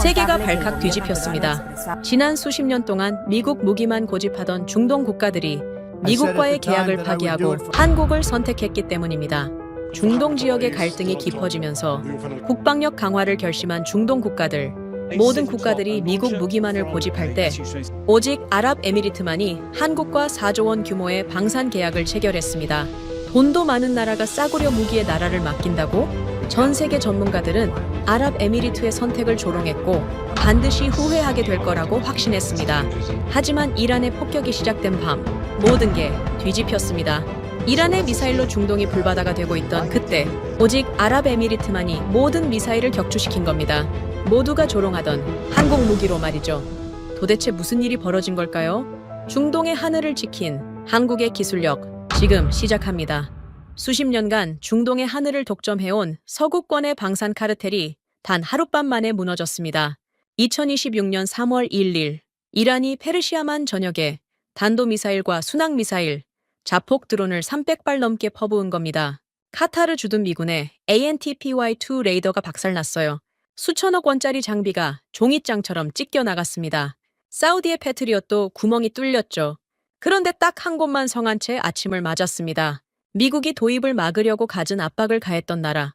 세계가 발칵 뒤집혔습니다. 지난 수십 년 동안 미국 무기만 고집하던 중동 국가들이 미국과의 계약을 파기하고 한국을 선택했기 때문입니다. 중동 지역의 갈등이 깊어지면서 국방력 강화를 결심한 중동 국가들, 모든 국가들이 미국 무기만을 고집할 때 오직 아랍에미리트만이 한국과 4조 원 규모의 방산 계약을 체결했습니다. 돈도 많은 나라가 싸구려 무기에 나라를 맡긴다고? 전 세계 전문가들은 아랍에미리트의 선택을 조롱했고 반드시 후회하게 될 거라고 확신했습니다. 하지만 이란의 폭격이 시작된 밤, 모든 게 뒤집혔습니다. 이란의 미사일로 중동이 불바다가 되고 있던 그때 오직 아랍에미리트만이 모든 미사일을 격추시킨 겁니다. 모두가 조롱하던 한국 무기로 말이죠. 도대체 무슨 일이 벌어진 걸까요? 중동의 하늘을 지킨 한국의 기술력, 지금 시작합니다. 수십 년간 중동의 하늘을 독점해온 서구권의 방산 카르텔이 단 하룻밤 만에 무너졌습니다. 2026년 3월 1일, 이란이 페르시아만 전역에 단도미사일과 순항미사일, 자폭 드론을 300발 넘게 퍼부은 겁니다. 카타르 주둔 미군의 ANTPY-2 레이더가 박살났어요. 수천억 원짜리 장비가 종잇장처럼 찢겨 나갔습니다. 사우디의 패트리엇도 구멍이 뚫렸죠. 그런데 딱 한 곳만 성한 채 아침을 맞았습니다. 미국이 도입을 막으려고 갖은 압박을 가했던 나라.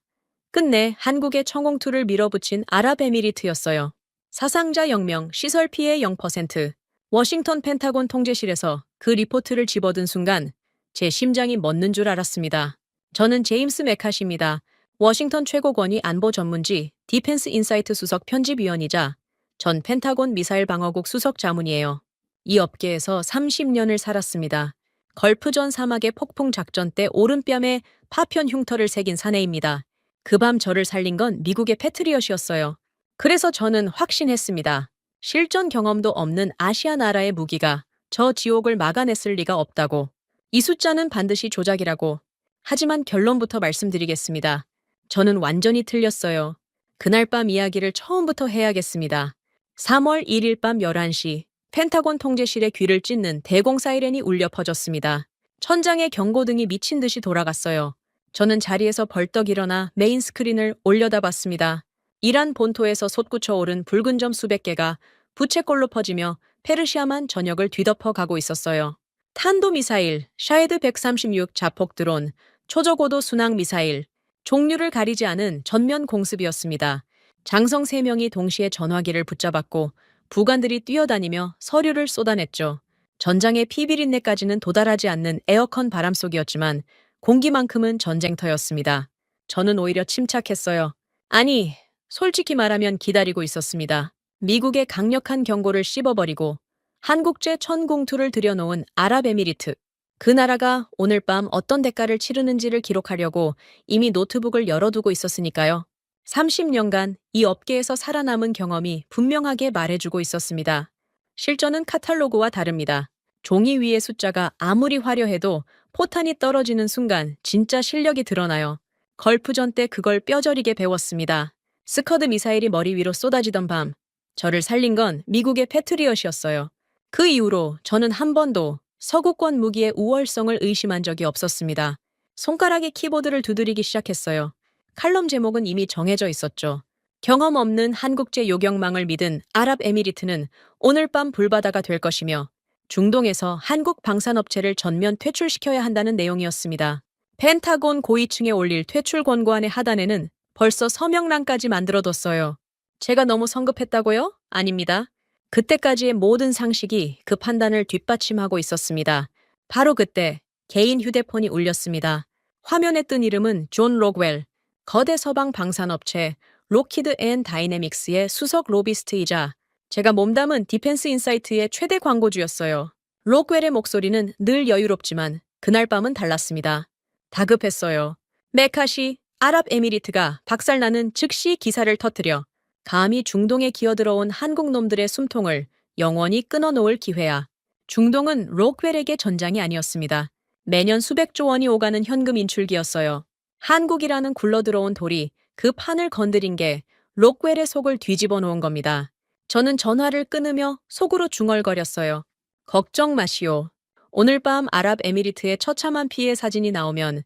끝내 한국의 청홍투를 밀어붙인 아랍에미리트였어요. 사상자 0명, 시설 피해 0%. 워싱턴 펜타곤 통제실에서 그 리포트를 집어든 순간 제 심장이 멎는 줄 알았습니다. 저는 제임스 메카시입니다. 워싱턴 최고권위 안보 전문지 디펜스 인사이트 수석 편집위원이자 전 펜타곤 미사일 방어국 수석 자문이에요. 이 업계에서 30년을 살았습니다. 걸프전 사막의 폭풍 작전 때 오른뺨에 파편 흉터를 새긴 사내입니다. 그 밤 저를 살린 건 미국의 패트리엇이었어요. 그래서 저는 확신했습니다. 실전 경험도 없는 아시아 나라의 무기가 저 지옥을 막아냈을 리가 없다고. 이 숫자는 반드시 조작이라고. 하지만 결론부터 말씀드리겠습니다. 저는 완전히 틀렸어요. 그날 밤 이야기를 처음부터 해야겠습니다. 3월 1일 밤 11시, 펜타곤 통제실의 귀를 찢는 대공 사이렌이 울려 퍼졌습니다. 천장에 경고등이 미친 듯이 돌아갔어요. 저는 자리에서 벌떡 일어나 메인 스크린을 올려다봤습니다. 이란 본토에서 솟구쳐 오른 붉은 점 수백 개가 부채꼴로 퍼지며 페르시아만 전역을 뒤덮어 가고 있었어요. 탄도미사일, 샤헤드 136 자폭 드론, 초저고도 순항 미사일, 종류를 가리지 않은 전면 공습이었습니다. 장성 3명이 동시에 전화기를 붙잡았고 부관들이 뛰어다니며 서류를 쏟아냈죠. 전장의 피비린내까지는 도달하지 않는 에어컨 바람 속이었지만 공기만큼은 전쟁터였습니다. 저는 오히려 침착했어요. 아니, 솔직히 말하면 기다리고 있었습니다. 미국의 강력한 경고를 씹어버리고 한국제 천공투를 들여놓은 아랍에미리트. 그 나라가 오늘 밤 어떤 대가를 치르는지를 기록하려고 이미 노트북을 열어두고 있었으니까요. 30년간 이 업계에서 살아남은 경험이 분명하게 말해주고 있었습니다. 실전은 카탈로그와 다릅니다. 종이 위의 숫자가 아무리 화려해도 포탄이 떨어지는 순간 진짜 실력이 드러나요. 걸프전 때 그걸 뼈저리게 배웠습니다. 스커드 미사일이 머리 위로 쏟아지던 밤, 저를 살린 건 미국의 패트리엇이었어요. 그 이후로 저는 한 번도 서구권 무기의 우월성을 의심한 적이 없었습니다. 손가락에 키보드를 두드리기 시작했어요. 칼럼 제목은 이미 정해져 있었죠. 경험 없는 한국제 요격망을 믿은 아랍에미리트는 오늘 밤 불바다가 될 것이며 중동에서 한국 방산업체를 전면 퇴출시켜야 한다는 내용이었습니다. 펜타곤 고위층에 올릴 퇴출 권고안의 하단에는 벌써 서명란까지 만들어뒀어요. 제가 너무 성급했다고요? 아닙니다. 그때까지의 모든 상식이 그 판단을 뒷받침하고 있었습니다. 바로 그때 개인 휴대폰이 울렸습니다. 화면에 뜬 이름은 존 록웰, 거대 서방 방산업체 록히드 앤 다이내믹스의 수석 로비스트이자 제가 몸담은 디펜스 인사이트의 최대 광고주였어요. 록웰의 목소리는 늘 여유롭지만 그날 밤은 달랐습니다. 다급했어요. 메카시, 아랍에미리트가 박살나는 즉시 기사를 터뜨려 감히 중동에 기어들어온 한국 놈들의 숨통을 영원히 끊어놓을 기회야. 중동은 록웰에게 전장이 아니었습니다. 매년 수백조 원이 오가는 현금 인출기였어요. 한국이라는 굴러들어온 돌이 그 판을 건드린 게 록웰의 속을 뒤집어 놓은 겁니다. 저는 전화를 끊으며 속으로 중얼거렸어요. 걱정 마시오. 오늘 밤 아랍에미리트의 처참한 피해 사진이 나오면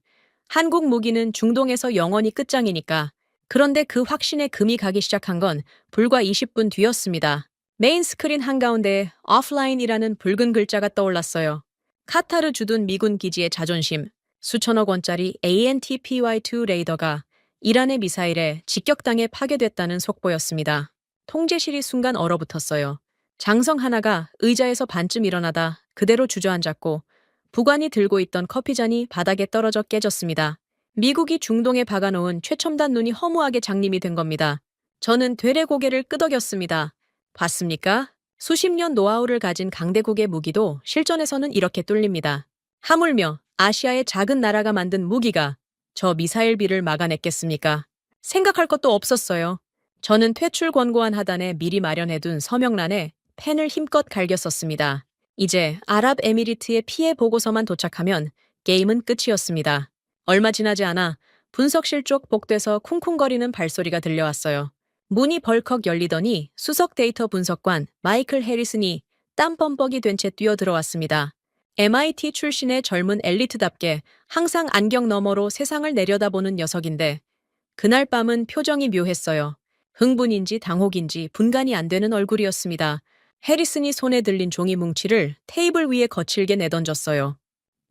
한국 무기는 중동에서 영원히 끝장이니까 그런데 그 확신에 금이 가기 시작한 건 불과 20분 뒤였습니다. 메인 스크린 한가운데에 오프라인이라는 붉은 글자가 떠올랐어요. 카타르 주둔 미군 기지의 자존심, 수천억 원짜리 ANTPY-2 레이더가 이란의 미사일에 직격당해 파괴됐다는 속보였습니다. 통제실이 순간 얼어붙었어요. 장성 하나가 의자에서 반쯤 일어나다 그대로 주저앉았고 부관이 들고 있던 커피잔이 바닥에 떨어져 깨졌습니다. 미국이 중동에 박아놓은 최첨단 눈이 허무하게 장님이 된 겁니다. 저는 되레 고개를 끄덕였습니다. 봤습니까? 수십 년 노하우를 가진 강대국의 무기도 실전에서는 이렇게 뚫립니다. 하물며 아시아의 작은 나라가 만든 무기가 저 미사일비를 막아냈겠습니까? 생각할 것도 없었어요. 저는 퇴출 권고안 하단에 미리 마련해둔 서명란에 펜을 힘껏 갈겼었습니다. 이제 아랍에미리트의 피해 보고서만 도착하면 게임은 끝이었습니다. 얼마 지나지 않아 분석실 쪽 복도에서 쿵쿵거리는 발소리가 들려왔어요. 문이 벌컥 열리더니 수석 데이터 분석관 마이클 해리슨이 땀 범벅이 된 채 뛰어들어왔습니다. MIT 출신의 젊은 엘리트답게 항상 안경 너머로 세상을 내려다보는 녀석인데 그날 밤은 표정이 묘했어요. 흥분인지 당혹인지 분간이 안 되는 얼굴이었습니다. 해리슨이 손에 들린 종이 뭉치를 테이블 위에 거칠게 내던졌어요.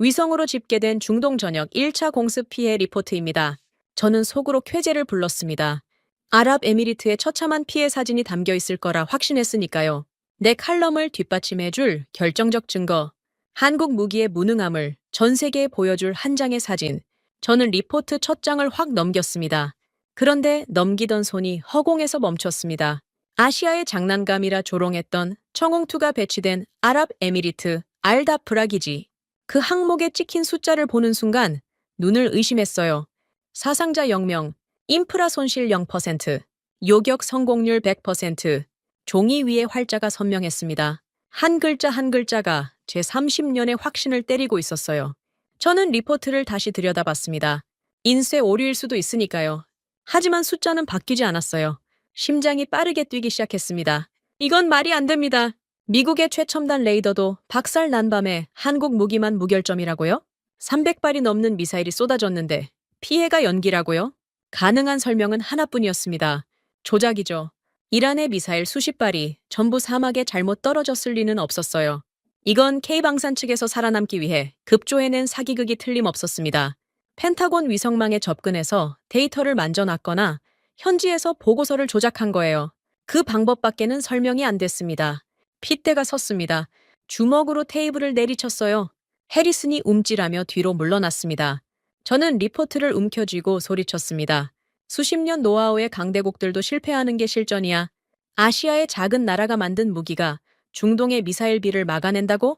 위성으로 집계된 중동 전역 1차 공습 피해 리포트입니다. 저는 속으로 쾌재를 불렀습니다. 아랍에미리트의 처참한 피해 사진이 담겨 있을 거라 확신했으니까요. 내 칼럼을 뒷받침해줄 결정적 증거, 한국 무기의 무능함을 전 세계에 보여줄 한 장의 사진. 저는 리포트 첫 장을 확 넘겼습니다. 그런데 넘기던 손이 허공에서 멈췄습니다. 아시아의 장난감이라 조롱했던 청홍투가 배치된 아랍에미리트 알다프라 기지. 그 항목에 찍힌 숫자를 보는 순간 눈을 의심했어요. 사상자 0명, 인프라 손실 0%, 요격 성공률 100%, 종이 위에 활자가 선명했습니다. 한 글자 한 글자가 제 30년의 확신을 때리고 있었어요. 저는 리포트를 다시 들여다봤습니다. 인쇄 오류일 수도 있으니까요. 하지만 숫자는 바뀌지 않았어요. 심장이 빠르게 뛰기 시작했습니다. 이건 말이 안 됩니다. 미국의 최첨단 레이더도 박살 난 밤에 한국 무기만 무결점이라고요? 300발이 넘는 미사일이 쏟아졌는데 피해가 연기라고요? 가능한 설명은 하나뿐이었습니다. 조작이죠. 이란의 미사일 수십 발이 전부 사막에 잘못 떨어졌을 리는 없었어요. 이건 K방산 측에서 살아남기 위해 급조해낸 사기극이 틀림없었습니다. 펜타곤 위성망에 접근해서 데이터를 만져놨거나 현지에서 보고서를 조작한 거예요. 그 방법밖에는 설명이 안 됐습니다. 핏대가 섰습니다. 주먹으로 테이블을 내리쳤어요. 해리슨이 움찔하며 뒤로 물러났습니다. 저는 리포트를 움켜쥐고 소리쳤습니다. 수십 년 노하우의 강대국들도 실패하는 게 실전이야. 아시아의 작은 나라가 만든 무기가 중동의 미사일비를 막아낸다고?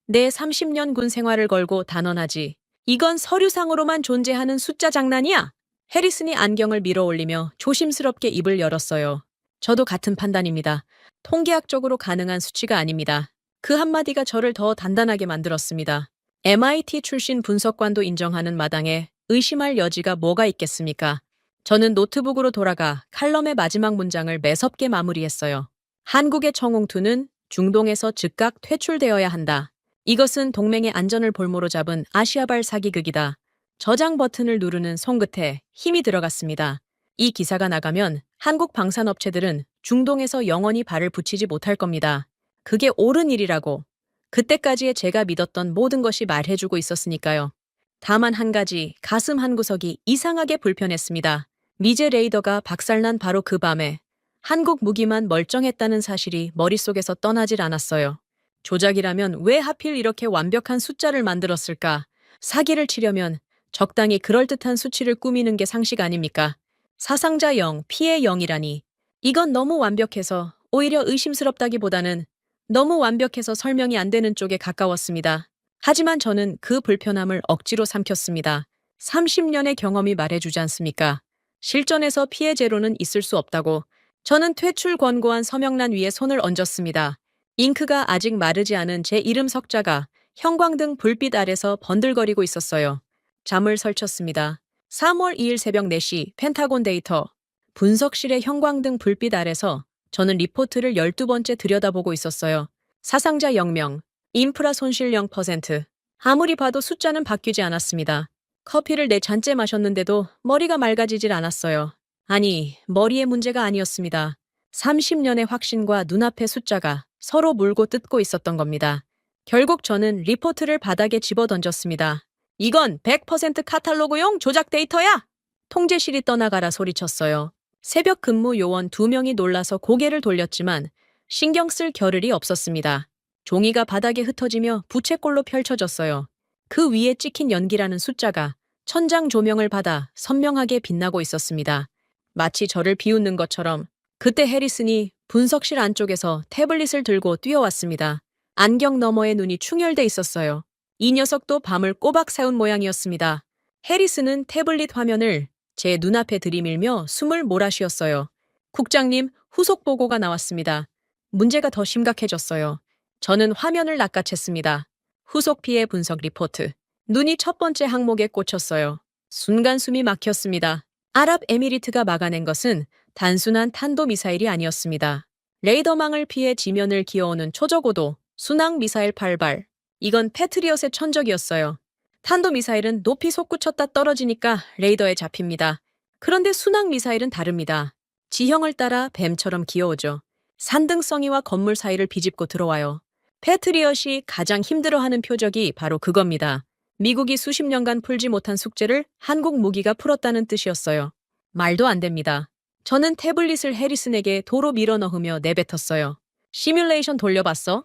내 30년 군 생활을 걸고 단언하지. 이건 서류상으로만 존재하는 숫자 장난이야. 해리슨이 안경을 밀어 올리며 조심스럽게 입을 열었어요. 저도 같은 판단입니다. 통계학적으로 가능한 수치가 아닙니다. 그 한마디가 저를 더 단단하게 만들었습니다. MIT 출신 분석관도 인정하는 마당에 의심할 여지가 뭐가 있겠습니까? 저는 노트북으로 돌아가 칼럼의 마지막 문장을 매섭게 마무리했어요. 한국의 청홍투는 중동에서 즉각 퇴출되어야 한다. 이것은 동맹의 안전을 볼모로 잡은 아시아발 사기극이다. 저장 버튼을 누르는 손끝에 힘이 들어갔습니다. 이 기사가 나가면 한국 방산업체들은 중동에서 영원히 발을 붙이지 못할 겁니다. 그게 옳은 일이라고. 그때까지의 제가 믿었던 모든 것이 말해주고 있었으니까요. 다만 한 가지 가슴 한구석이 이상하게 불편했습니다. 미제 레이더가 박살난 바로 그 밤에 한국 무기만 멀쩡했다는 사실이 머릿속에서 떠나질 않았어요. 조작이라면 왜 하필 이렇게 완벽한 숫자를 만들었을까? 사기를 치려면 적당히 그럴듯한 수치를 꾸미는 게 상식 아닙니까? 사상자 0, 피해 0이라니. 이건 너무 완벽해서 오히려 의심스럽다기보다는 너무 완벽해서 설명이 안 되는 쪽에 가까웠습니다. 하지만 저는 그 불편함을 억지로 삼켰습니다. 30년의 경험이 말해주지 않습니까? 실전에서 피해 제로는 있을 수 없다고. 저는 퇴출 권고안 서명란 위에 손을 얹었습니다. 잉크가 아직 마르지 않은 제 이름 석자가 형광등 불빛 아래서 번들거리고 있었어요. 잠을 설쳤습니다. 3월 2일 새벽 4시 펜타곤 데이터. 분석실의 형광등 불빛 아래서 저는 리포트를 12번째 들여다보고 있었어요. 사상자 0명, 인프라 손실 0%. 아무리 봐도 숫자는 바뀌지 않았습니다. 커피를 4잔째 마셨는데도 머리가 맑아지질 않았어요. 아니, 머리의 문제가 아니었습니다. 30년의 확신과 눈앞의 숫자가 서로 물고 뜯고 있었던 겁니다. 결국 저는 리포트를 바닥에 집어던졌습니다. 이건 100% 카탈로그용 조작 데이터야! 통제실이 떠나가라 소리쳤어요. 새벽 근무 요원 2명이 놀라서 고개를 돌렸지만 신경 쓸 겨를이 없었습니다. 종이가 바닥에 흩어지며 부채꼴로 펼쳐졌어요. 그 위에 찍힌 연기라는 숫자가 천장 조명을 받아 선명하게 빛나고 있었습니다. 마치 저를 비웃는 것처럼 그때 해리슨이 분석실 안쪽에서 태블릿을 들고 뛰어왔습니다. 안경 너머에 눈이 충혈돼 있었어요. 이 녀석도 밤을 꼬박 새운 모양이었습니다. 해리슨은 태블릿 화면을 제 눈앞에 들이밀며 숨을 몰아쉬었어요. 국장님, 후속 보고가 나왔습니다. 문제가 더 심각해졌어요. 저는 화면을 낚아챘습니다. 후속 피해 분석 리포트. 눈이 첫 번째 항목에 꽂혔어요. 순간 숨이 막혔습니다. 아랍에미리트가 막아낸 것은 단순한 탄도미사일이 아니었습니다. 레이더망을 피해 지면을 기어오는 초저고도 순항미사일 8발. 이건 패트리엇의 천적이었어요. 탄도미사일은 높이 솟구쳤다 떨어지니까 레이더에 잡힙니다. 그런데 순항미사일은 다릅니다. 지형을 따라 뱀처럼 기어오죠. 산등성이와 건물 사이를 비집고 들어와요. 패트리엇이 가장 힘들어하는 표적이 바로 그겁니다. 미국이 수십 년간 풀지 못한 숙제를 한국 무기가 풀었다는 뜻이었어요. 말도 안 됩니다. 저는 태블릿을 해리슨에게 도로 밀어넣으며 내뱉었어요. 시뮬레이션 돌려봤어?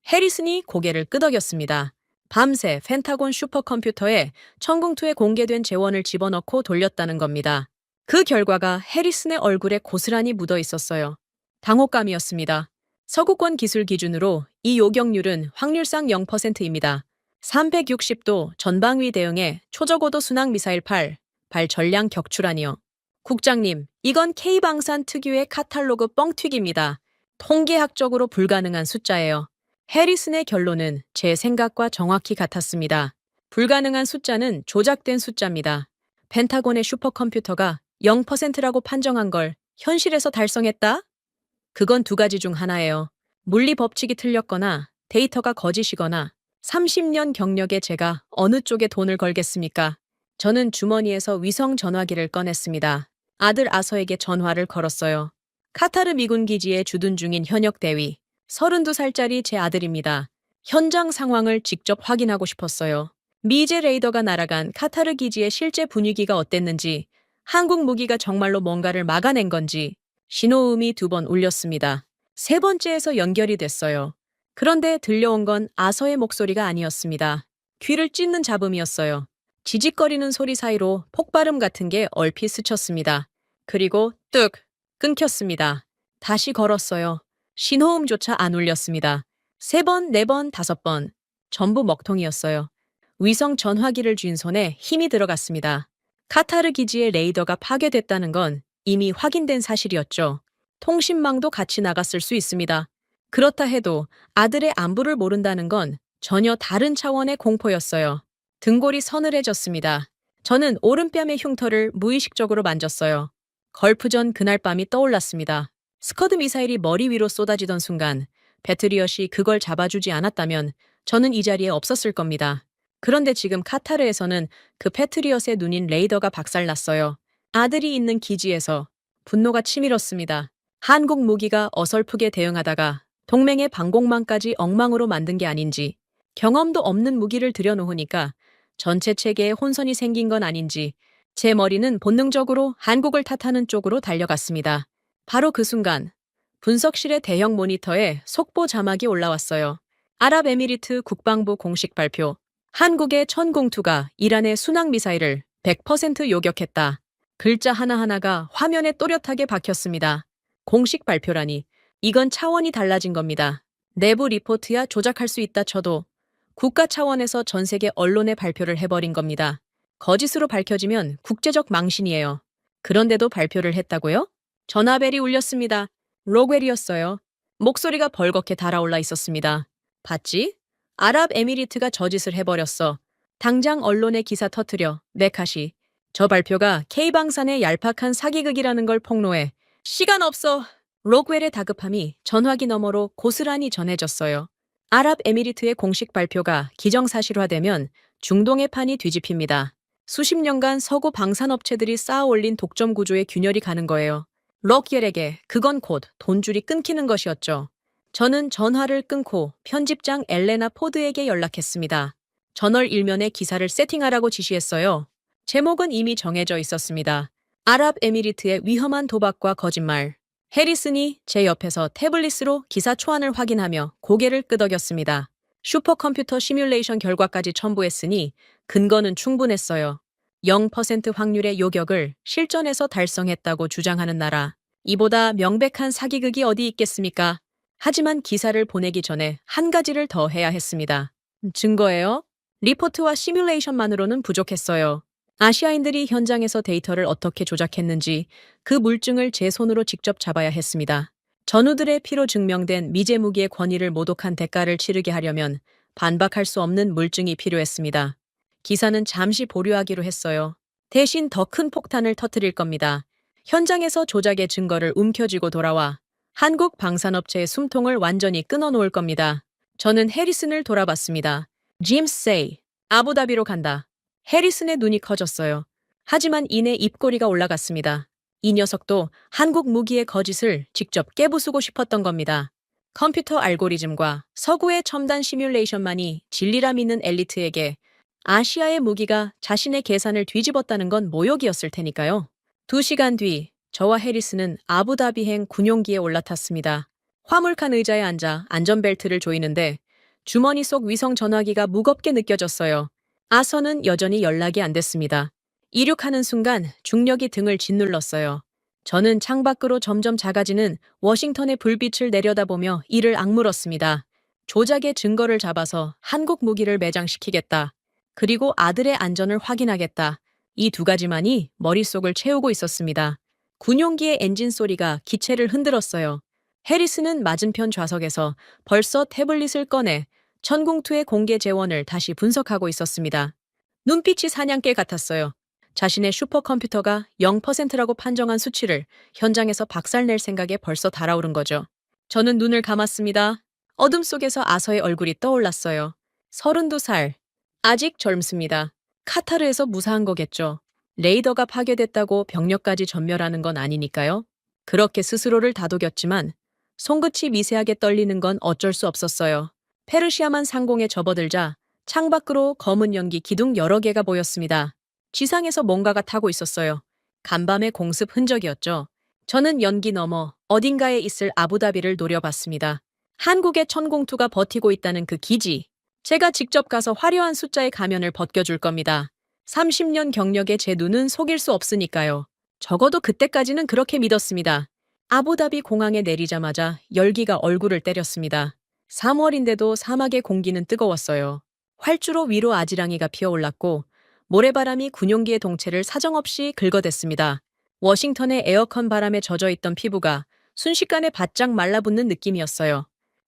해리슨이 고개를 끄덕였습니다. 밤새 펜타곤 슈퍼컴퓨터에 천궁2에 공개된 재원을 집어넣고 돌렸다는 겁니다. 그 결과가 해리슨의 얼굴에 고스란히 묻어 있었어요. 당혹감이었습니다. 서구권 기술 기준으로 이 요격률은 확률상 0%입니다. 360도 전방위 대응에 초저고도 순항미사일 8발 전량 격추라니요. 국장님, 이건 K방산 특유의 카탈로그 뻥튀기입니다. 통계학적으로 불가능한 숫자예요. 해리슨의 결론은 제 생각과 정확히 같았습니다. 불가능한 숫자는 조작된 숫자입니다. 펜타곤의 슈퍼컴퓨터가 0%라고 판정한 걸 현실에서 달성했다? 그건 두 가지 중 하나예요. 물리 법칙이 틀렸거나 데이터가 거짓이거나 30년 경력에 제가 어느 쪽에 돈을 걸겠습니까? 저는 주머니에서 위성 전화기를 꺼냈습니다. 아들 아서에게 전화를 걸었어요. 카타르 미군 기지에 주둔 중인 현역 대위, 32살짜리 제 아들입니다. 현장 상황을 직접 확인하고 싶었어요. 미제 레이더가 날아간 카타르 기지의 실제 분위기가 어땠는지, 한국 무기가 정말로 뭔가를 막아낸 건지, 신호음이 2번 울렸습니다. 세 번째에서 연결이 됐어요. 그런데 들려온 건 아서의 목소리가 아니었습니다. 귀를 찢는 잡음이었어요. 지직거리는 소리 사이로 폭발음 같은 게 얼핏 스쳤습니다. 그리고 뚝! 끊겼습니다. 다시 걸었어요. 신호음조차 안 울렸습니다. 3번, 4번, 5번. 전부 먹통이었어요. 위성 전화기를 쥔 손에 힘이 들어갔습니다. 카타르 기지의 레이더가 파괴됐다는 건 이미 확인된 사실이었죠. 통신망도 같이 나갔을 수 있습니다. 그렇다 해도 아들의 안부를 모른다는 건 전혀 다른 차원의 공포였어요. 등골이 서늘해졌습니다. 저는 오른뺨의 흉터를 무의식적으로 만졌어요. 걸프전 그날 밤이 떠올랐습니다. 스커드 미사일이 머리 위로 쏟아지던 순간 배트리엇이 그걸 잡아주지 않았다면 저는 이 자리에 없었을 겁니다. 그런데 지금 카타르에서는 그 패트리엇의 눈인 레이더가 박살났어요. 아들이 있는 기지에서 분노가 치밀었습니다. 한국 무기가 어설프게 대응하다가 동맹의 방공망까지 엉망으로 만든 게 아닌지, 경험도 없는 무기를 들여놓으니까 전체 체계에 혼선이 생긴 건 아닌지, 제 머리는 본능적으로 한국을 탓하는 쪽으로 달려갔습니다. 바로 그 순간 분석실의 대형 모니터에 속보 자막이 올라왔어요. 아랍에미리트 국방부 공식 발표. 한국의 천궁2가 이란의 순항미사일을 100% 요격했다. 글자 하나하나가 화면에 또렷하게 박혔습니다. 공식 발표라니, 이건 차원이 달라진 겁니다. 내부 리포트야 조작할 수 있다 쳐도 국가 차원에서 전 세계 언론에 발표를 해버린 겁니다. 거짓으로 밝혀지면 국제적 망신이에요. 그런데도 발표를 했다고요? 전화벨이 울렸습니다. 로웰이었어요. 목소리가 벌겋게 달아올라 있었습니다. 봤지? 아랍에미리트가 저짓을 해버렸어. 당장 언론에 기사 터뜨려. 메카시. 저 발표가 K방산의 얄팍한 사기극이라는 걸 폭로해. 시간 없어. 로웰의 다급함이 전화기 너머로 고스란히 전해졌어요. 아랍에미리트의 공식 발표가 기정사실화되면 중동의 판이 뒤집힙니다. 수십 년간 서구 방산업체들이 쌓아 올린 독점 구조의 균열이 가는 거예요. 럭겔에게 그건 곧 돈줄이 끊기는 것이었죠. 저는 전화를 끊고 편집장 엘레나 포드에게 연락했습니다. 저널 일면에 기사를 세팅하라고 지시했어요. 제목은 이미 정해져 있었습니다. 아랍에미리트의 위험한 도박과 거짓말. 해리슨이 제 옆에서 태블릿으로 기사 초안을 확인하며 고개를 끄덕였습니다. 슈퍼컴퓨터 시뮬레이션 결과까지 첨부했으니 근거는 충분했어요. 0% 확률의 요격을 실전에서 달성했다고 주장하는 나라. 이보다 명백한 사기극이 어디 있겠습니까? 하지만 기사를 보내기 전에 한 가지를 더 해야 했습니다. 증거예요? 리포트와 시뮬레이션만으로는 부족했어요. 아시아인들이 현장에서 데이터를 어떻게 조작했는지 그 물증을 제 손으로 직접 잡아야 했습니다. 전우들의 피로 증명된 미제 무기의 권위를 모독한 대가를 치르게 하려면 반박할 수 없는 물증이 필요했습니다. 기사는 잠시 보류하기로 했어요. 대신 더 큰 폭탄을 터뜨릴 겁니다. 현장에서 조작의 증거를 움켜쥐고 돌아와 한국 방산업체의 숨통을 완전히 끊어놓을 겁니다. 저는 해리슨을 돌아봤습니다. 짐스 세이, 아부다비로 간다. 해리슨의 눈이 커졌어요. 하지만 이내 입꼬리가 올라갔습니다. 이 녀석도 한국 무기의 거짓을 직접 깨부수고 싶었던 겁니다. 컴퓨터 알고리즘과 서구의 첨단 시뮬레이션만이 진리라 믿는 엘리트에게 아시아의 무기가 자신의 계산을 뒤집었다는 건 모욕이었을 테니까요. 2시간 뒤 저와 해리슨은 아부다비행 군용기에 올라탔습니다. 화물칸 의자에 앉아 안전벨트를 조이는데 주머니 속 위성 전화기가 무겁게 느껴졌어요. 아서는 여전히 연락이 안 됐습니다. 이륙하는 순간 중력이 등을 짓눌렀어요. 저는 창밖으로 점점 작아지는 워싱턴의 불빛을 내려다보며 이를 악물었습니다. 조작의 증거를 잡아서 한국 무기를 매장시키겠다. 그리고 아들의 안전을 확인하겠다. 이 두 가지만이 머릿속을 채우고 있었습니다. 군용기의 엔진 소리가 기체를 흔들었어요. 해리슨은 맞은편 좌석에서 벌써 태블릿을 꺼내 천궁투의 공개 재원을 다시 분석하고 있었습니다. 눈빛이 사냥개 같았어요. 자신의 슈퍼컴퓨터가 0%라고 판정한 수치를 현장에서 박살낼 생각에 벌써 달아오른 거죠. 저는 눈을 감았습니다. 어둠 속에서 아서의 얼굴이 떠올랐어요. 32살. 아직 젊습니다. 카타르에서 무사한 거겠죠. 레이더가 파괴됐다고 병력까지 전멸하는 건 아니니까요. 그렇게 스스로를 다독였지만 손끝이 미세하게 떨리는 건 어쩔 수 없었어요. 페르시아만 상공에 접어들자 창밖으로 검은 연기 기둥 여러 개가 보였습니다. 지상에서 뭔가가 타고 있었어요. 간밤의 공습 흔적이었죠. 저는 연기 너머 어딘가에 있을 아부다비를 노려봤습니다. 한국의 천공투가 버티고 있다는 그 기지. 제가 직접 가서 화려한 숫자의 가면을 벗겨줄 겁니다. 30년 경력에 제 눈은 속일 수 없으니까요. 적어도 그때까지는 그렇게 믿었습니다. 아부다비 공항에 내리자마자 열기가 얼굴을 때렸습니다. 3월인데도 사막의 공기는 뜨거웠어요. 활주로 위로 아지랑이가 피어올랐고 모래바람이 군용기의 동체를 사정없이 긁어댔습니다. 워싱턴의 에어컨 바람에 젖어있던 피부가 순식간에 바짝 말라붙는 느낌이었어요.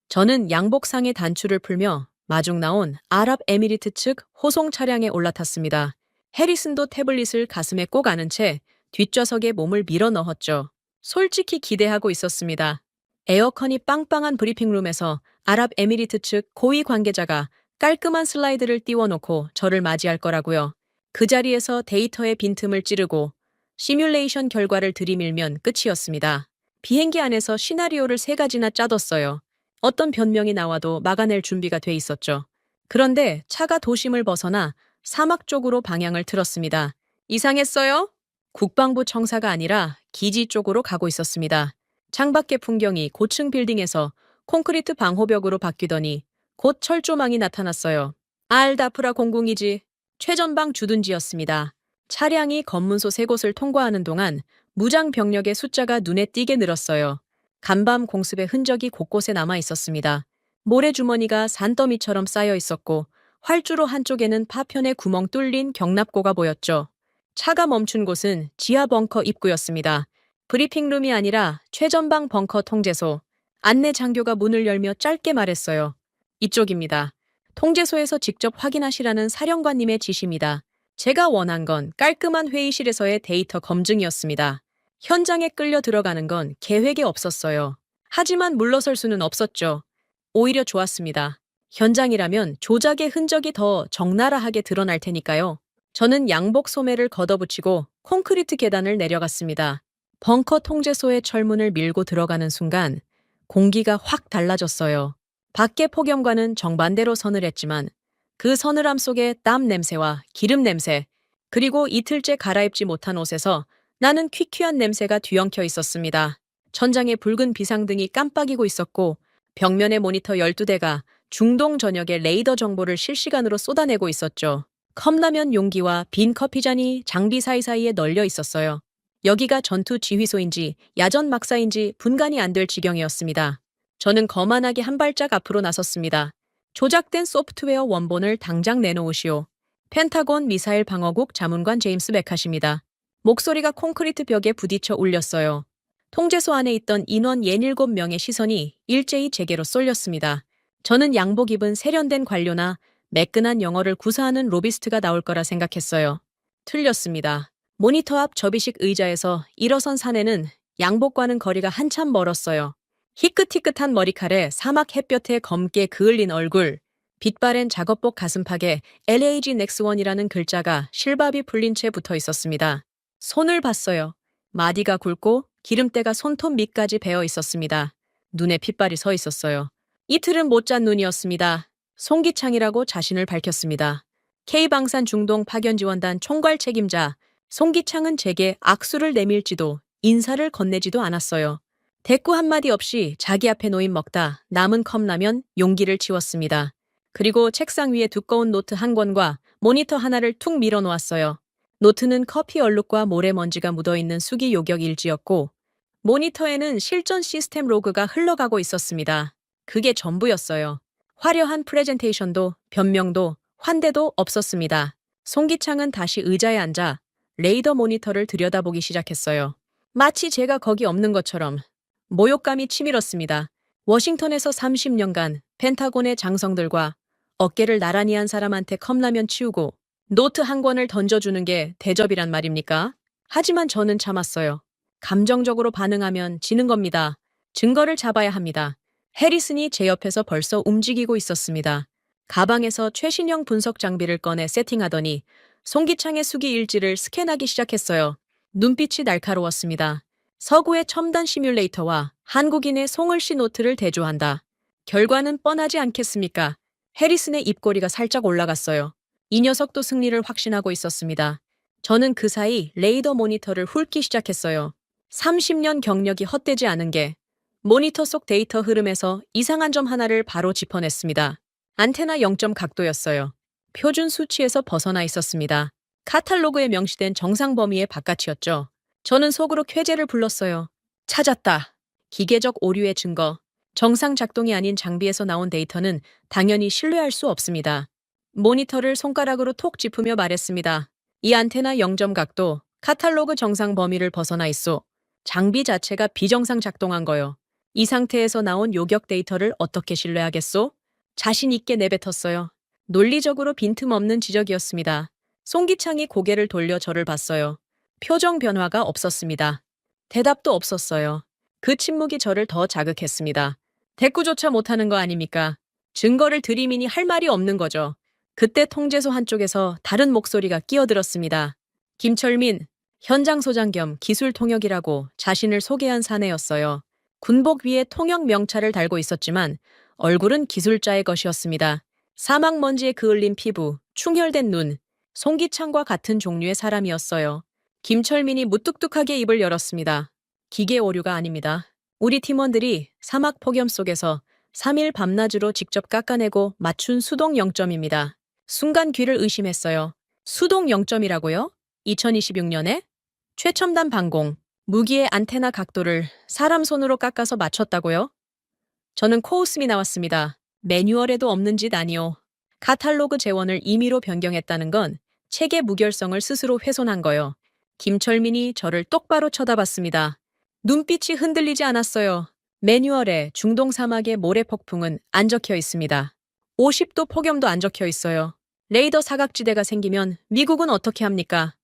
저는 양복상의 단추를 풀며 마중 나온 아랍에미리트 측 호송 차량에 올라탔습니다. 해리슨도 태블릿을 가슴에 꼭 안은 채 뒷좌석에 몸을 밀어 넣었죠. 솔직히 기대하고 있었습니다. 에어컨이 빵빵한 브리핑룸에서 아랍에미리트 측 고위 관계자가 깔끔한 슬라이드를 띄워놓고 저를 맞이할 거라고요. 그 자리에서 데이터의 빈틈을 찌르고 시뮬레이션 결과를 들이밀면 끝이었습니다. 비행기 안에서 시나리오를 3가지나 짜뒀어요. 어떤 변명이 나와도 막아낼 준비가 돼 있었죠. 그런데 차가 도심을 벗어나 사막 쪽으로 방향을 틀었습니다. 이상했어요? 국방부 청사가 아니라 기지 쪽으로 가고 있었습니다. 창밖의 풍경이 고층 빌딩에서 콘크리트 방호벽으로 바뀌더니 곧 철조망이 나타났어요. 알다프라 공궁이지. 최전방 주둔지였습니다. 차량이 검문소 3곳을 통과하는 동안 무장 병력의 숫자가 눈에 띄게 늘었어요. 간밤 공습의 흔적이 곳곳에 남아 있었습니다. 모래주머니가 산더미처럼 쌓여 있었고 활주로 한쪽에는 파편에 구멍 뚫린 경납고가 보였죠. 차가 멈춘 곳은 지하 벙커 입구였습니다. 브리핑룸이 아니라 최전방 벙커 통제소. 안내 장교가 문을 열며 짧게 말했어요. 이쪽입니다. 통제소에서 직접 확인하시라는 사령관님의 지시입니다. 제가 원한 건 깔끔한 회의실에서의 데이터 검증이었습니다. 현장에 끌려 들어가는 건 계획에 없었어요. 하지만 물러설 수는 없었죠. 오히려 좋았습니다. 현장이라면 조작의 흔적이 더 적나라하게 드러날 테니까요. 저는 양복 소매를 걷어붙이고 콘크리트 계단을 내려갔습니다. 벙커 통제소의 철문을 밀고 들어가는 순간 공기가 확 달라졌어요. 밖의 폭염과는 정반대로 서늘했지만 그 서늘함 속에 땀 냄새와 기름 냄새, 그리고 이틀째 갈아입지 못한 옷에서 나는 퀴퀴한 냄새가 뒤엉켜 있었습니다. 천장에 붉은 비상등이 깜빡이고 있었고 벽면의 모니터 12대가 중동 전역의 레이더 정보를 실시간으로 쏟아내고 있었죠. 컵라면 용기와 빈 커피잔이 장비 사이사이에 널려 있었어요. 여기가 전투 지휘소인지 야전 막사인지 분간이 안 될 지경이었습니다. 저는 거만하게 한 발짝 앞으로 나섰습니다. 조작된 소프트웨어 원본을 당장 내놓으시오. 펜타곤 미사일 방어국 자문관 제임스 메카시입니다. 목소리가 콘크리트 벽에 부딪혀 울렸어요. 통제소 안에 있던 인원 67명의 시선이 일제히 제게로 쏠렸습니다. 저는 양복 입은 세련된 관료나 매끈한 영어를 구사하는 로비스트가 나올 거라 생각했어요. 틀렸습니다. 모니터 앞 접이식 의자에서 일어선 사내는 양복과는 거리가 한참 멀었어요. 희끗희끗한 머리칼에 사막 햇볕에 검게 그을린 얼굴, 빛바랜 작업복 가슴팍에 LAG 넥스1이라는 글자가 실밥이 풀린 채 붙어 있었습니다. 손을 봤어요. 마디가 굵고 기름때가 손톱 밑까지 베어 있었습니다. 눈에 핏발이 서 있었어요. 이틀은 못 잔 눈이었습니다. 송기창이라고 자신을 밝혔습니다. K방산 중동 파견지원단 총괄 책임자 송기창은 제게 악수를 내밀지도 인사를 건네지도 않았어요. 대꾸 한마디 없이 자기 앞에 놓인 먹다 남은 컵라면 용기를 치웠습니다. 그리고 책상 위에 두꺼운 노트 한 권과 모니터 하나를 툭 밀어놓았어요. 노트는 커피 얼룩과 모래먼지가 묻어있는 수기 요격 일지였고 모니터에는 실전 시스템 로그가 흘러가고 있었습니다. 그게 전부였어요. 화려한 프레젠테이션도 변명도 환대도 없었습니다. 송기창은 다시 의자에 앉아 레이더 모니터를 들여다보기 시작했어요. 마치 제가 거기 없는 것처럼. 모욕감이 치밀었습니다. 워싱턴에서 30년간 펜타곤의 장성들과 어깨를 나란히 한 사람한테 컵라면 치우고 노트 한 권을 던져주는 게 대접이란 말입니까? 하지만 저는 참았어요. 감정적으로 반응하면 지는 겁니다. 증거를 잡아야 합니다. 해리슨이 제 옆에서 벌써 움직이고 있었습니다. 가방에서 최신형 분석 장비를 꺼내 세팅하더니 송기창의 수기 일지를 스캔하기 시작했어요. 눈빛이 날카로웠습니다. 서구의 첨단 시뮬레이터와 한국인의 송을씨 노트를 대조한다. 결과는 뻔하지 않겠습니까? 해리슨의 입꼬리가 살짝 올라갔어요. 이 녀석도 승리를 확신하고 있었습니다. 저는 그 사이 레이더 모니터를 훑기 시작했어요. 30년 경력이 헛되지 않은 게 모니터 속 데이터 흐름에서 이상한 점 하나를 바로 짚어냈습니다. 안테나 0점 각도였어요. 표준 수치에서 벗어나 있었습니다. 카탈로그에 명시된 정상 범위의 바깥이었죠. 저는 속으로 쾌재를 불렀어요. 찾았다. 기계적 오류의 증거. 정상 작동이 아닌 장비에서 나온 데이터는 당연히 신뢰할 수 없습니다. 모니터를 손가락으로 톡 짚으며 말했습니다. 이 안테나 0점 각도, 카탈로그 정상 범위를 벗어나 있소. 장비 자체가 비정상 작동한 거요. 이 상태에서 나온 요격 데이터를 어떻게 신뢰하겠소? 자신 있게 내뱉었어요. 논리적으로 빈틈없는 지적이었습니다. 송기창이 고개를 돌려 저를 봤어요. 표정 변화가 없었습니다. 대답도 없었어요. 그 침묵이 저를 더 자극했습니다. 대꾸조차 못하는 거 아닙니까? 증거를 들이미니 할 말이 없는 거죠. 그때 통제소 한쪽에서 다른 목소리가 끼어들었습니다. 김철민, 현장 소장 겸 기술 통역이라고 자신을 소개한 사내였어요. 군복 위에 통역 명찰을 달고 있었지만 얼굴은 기술자의 것이었습니다. 사막 먼지에 그을린 피부, 충혈된 눈, 송기창과 같은 종류의 사람이었어요. 김철민이 무뚝뚝하게 입을 열었습니다. 기계 오류가 아닙니다. 우리 팀원들이 사막 폭염 속에서 3일 밤낮으로 직접 깎아내고 맞춘 수동 0점입니다. 순간 귀를 의심했어요. 수동 0점이라고요? 2026년에? 최첨단 방공, 무기의 안테나 각도를 사람 손으로 깎아서 맞췄다고요? 저는 코웃음이 나왔습니다. 매뉴얼에도 없는 짓 아니오. 카탈로그 재원을 임의로 변경했다는 건 책의 무결성을 스스로 훼손한 거요. 김철민이 저를 똑바로 쳐다봤습니다. 눈빛이 흔들리지 않았어요. 매뉴얼에 중동 사막의 모래 폭풍은 안 적혀 있습니다. 50도 폭염도 안 적혀 있어요. 레이더 사각지대가 생기면 미국은 어떻게 합니까?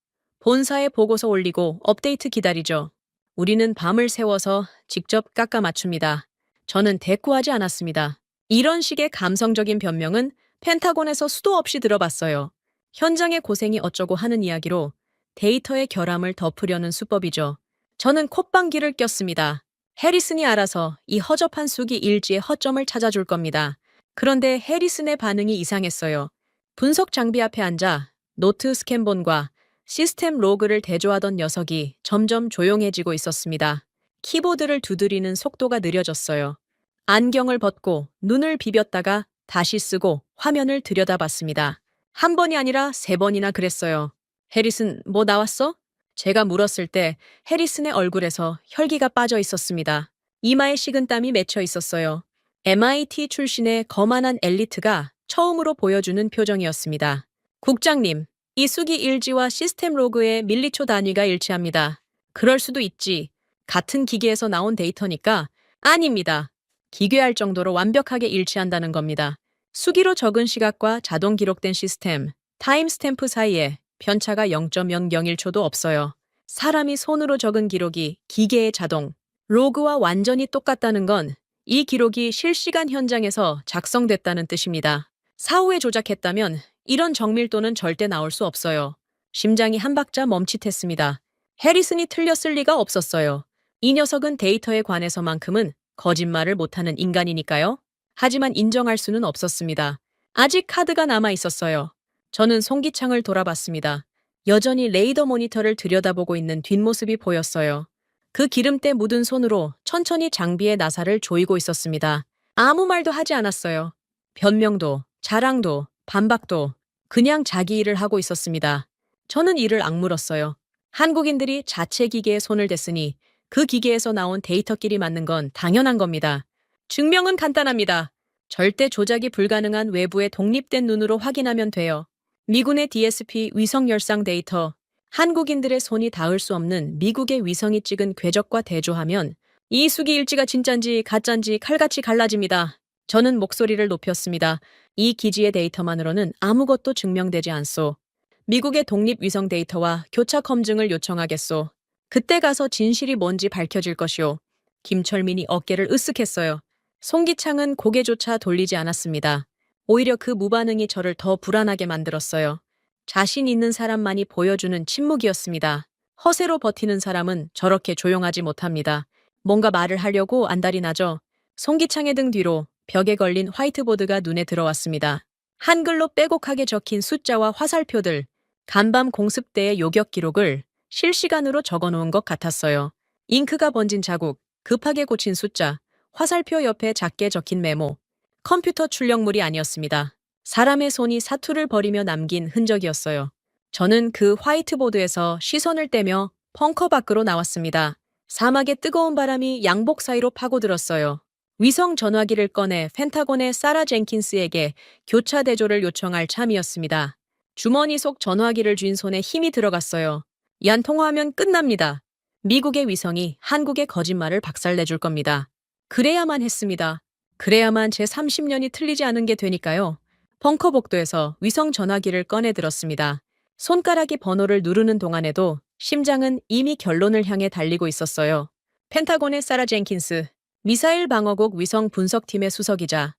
본사에 보고서 올리고 업데이트 기다리죠. 우리는 밤을 새워서 직접 깎아 맞춥니다. 저는 대꾸하지 않았습니다. 이런 식의 감성적인 변명은 펜타곤에서 수도 없이 들어봤어요. 현장의 고생이 어쩌고 하는 이야기로 데이터의 결함을 덮으려는 수법이죠. 저는 콧방귀를 꼈습니다. 해리슨이 알아서 이 허접한 수기 일지의 허점을 찾아줄 겁니다. 그런데 해리슨의 반응이 이상했어요. 분석 장비 앞에 앉아 노트 스캔본과 시스템 로그를 대조하던 녀석이 점점 조용해지고 있었습니다. 키보드를 두드리는 속도가 느려졌어요. 안경을 벗고 눈을 비볐다가 다시 쓰고 화면을 들여다봤습니다. 한 번이 아니라 3번이나 그랬어요. 해리슨, 뭐 나왔어? 제가 물었을 때 해리슨의 얼굴에서 혈기가 빠져 있었습니다. 이마에 식은땀이 맺혀 있었어요. MIT 출신의 거만한 엘리트가 처음으로 보여주는 표정이었습니다. 국장님, 이 수기 일지와 시스템 로그의 밀리초 단위가 일치합니다. 그럴 수도 있지. 같은 기계에서 나온 데이터니까. 아닙니다. 기괴할 정도로 완벽하게 일치한다는 겁니다. 수기로 적은 시각과 자동 기록된 시스템, 타임스탬프 사이에 편차가 0.001초도 없어요. 사람이 손으로 적은 기록이 기계의 자동, 로그와 완전히 똑같다는 건 이 기록이 실시간 현장에서 작성됐다는 뜻입니다. 사후에 조작했다면 이런 정밀도는 절대 나올 수 없어요. 심장이 한 박자 멈칫했습니다. 해리슨이 틀렸을 리가 없었어요. 이 녀석은 데이터에 관해서만큼은 거짓말을 못하는 인간이니까요. 하지만 인정할 수는 없었습니다. 아직 카드가 남아 있었어요. 저는 송기창을 돌아봤습니다. 여전히 레이더 모니터를 들여다보고 있는 뒷모습이 보였어요. 그 기름때 묻은 손으로 천천히 장비의 나사를 조이고 있었습니다. 아무 말도 하지 않았어요. 변명도, 자랑도, 반박도 그냥 자기 일을 하고 있었습니다. 저는 이를 악물었어요. 한국인들이 자체 기계에 손을 댔으니 그 기계에서 나온 데이터끼리 맞는 건 당연한 겁니다. 증명은 간단합니다. 절대 조작이 불가능한 외부의 독립된 눈으로 확인하면 돼요. 미군의 DSP 위성 열상 데이터, 한국인들의 손이 닿을 수 없는 미국의 위성이 찍은 궤적과 대조하면 이 수기 일지가 진짠지 가짠지 칼같이 갈라집니다. 저는 목소리를 높였습니다. 이 기지의 데이터만으로는 아무것도 증명되지 않소. 미국의 독립 위성 데이터와 교차 검증을 요청하겠소. 그때 가서 진실이 뭔지 밝혀질 것이오. 김철민이 어깨를 으쓱했어요. 송기창은 고개조차 돌리지 않았습니다. 오히려 그 무반응이 저를 더 불안하게 만들었어요. 자신 있는 사람만이 보여주는 침묵이었습니다. 허세로 버티는 사람은 저렇게 조용하지 못합니다. 뭔가 말을 하려고 안달이 나죠. 송기창의 등 뒤로 벽에 걸린 화이트보드가 눈에 들어왔습니다. 한글로 빼곡하게 적힌 숫자와 화살표들, 간밤 공습 때의 요격 기록을 실시간으로 적어놓은 것 같았어요. 잉크가 번진 자국, 급하게 고친 숫자, 화살표 옆에 작게 적힌 메모. 컴퓨터 출력물이 아니었습니다. 사람의 손이 사투를 벌이며 남긴 흔적이었어요. 저는 그 화이트보드에서 시선을 떼며 벙커 밖으로 나왔습니다. 사막의 뜨거운 바람이 양복 사이로 파고들었어요. 위성 전화기를 꺼내 펜타곤의 사라 젠킨스에게 교차 대조를 요청할 참이었습니다. 주머니 속 전화기를 쥔 손에 힘이 들어갔어요. 얀 통화하면 끝납니다. 미국의 위성이 한국의 거짓말을 박살내줄 겁니다. 그래야만 했습니다. 그래야만 제 30년이 틀리지 않은 게 되니까요. 벙커 복도에서 위성 전화기를 꺼내 들었습니다. 손가락이 번호를 누르는 동안에도 심장은 이미 결론을 향해 달리고 있었어요. 펜타곤의 사라 젠킨스, 미사일 방어국 위성 분석팀의 수석이자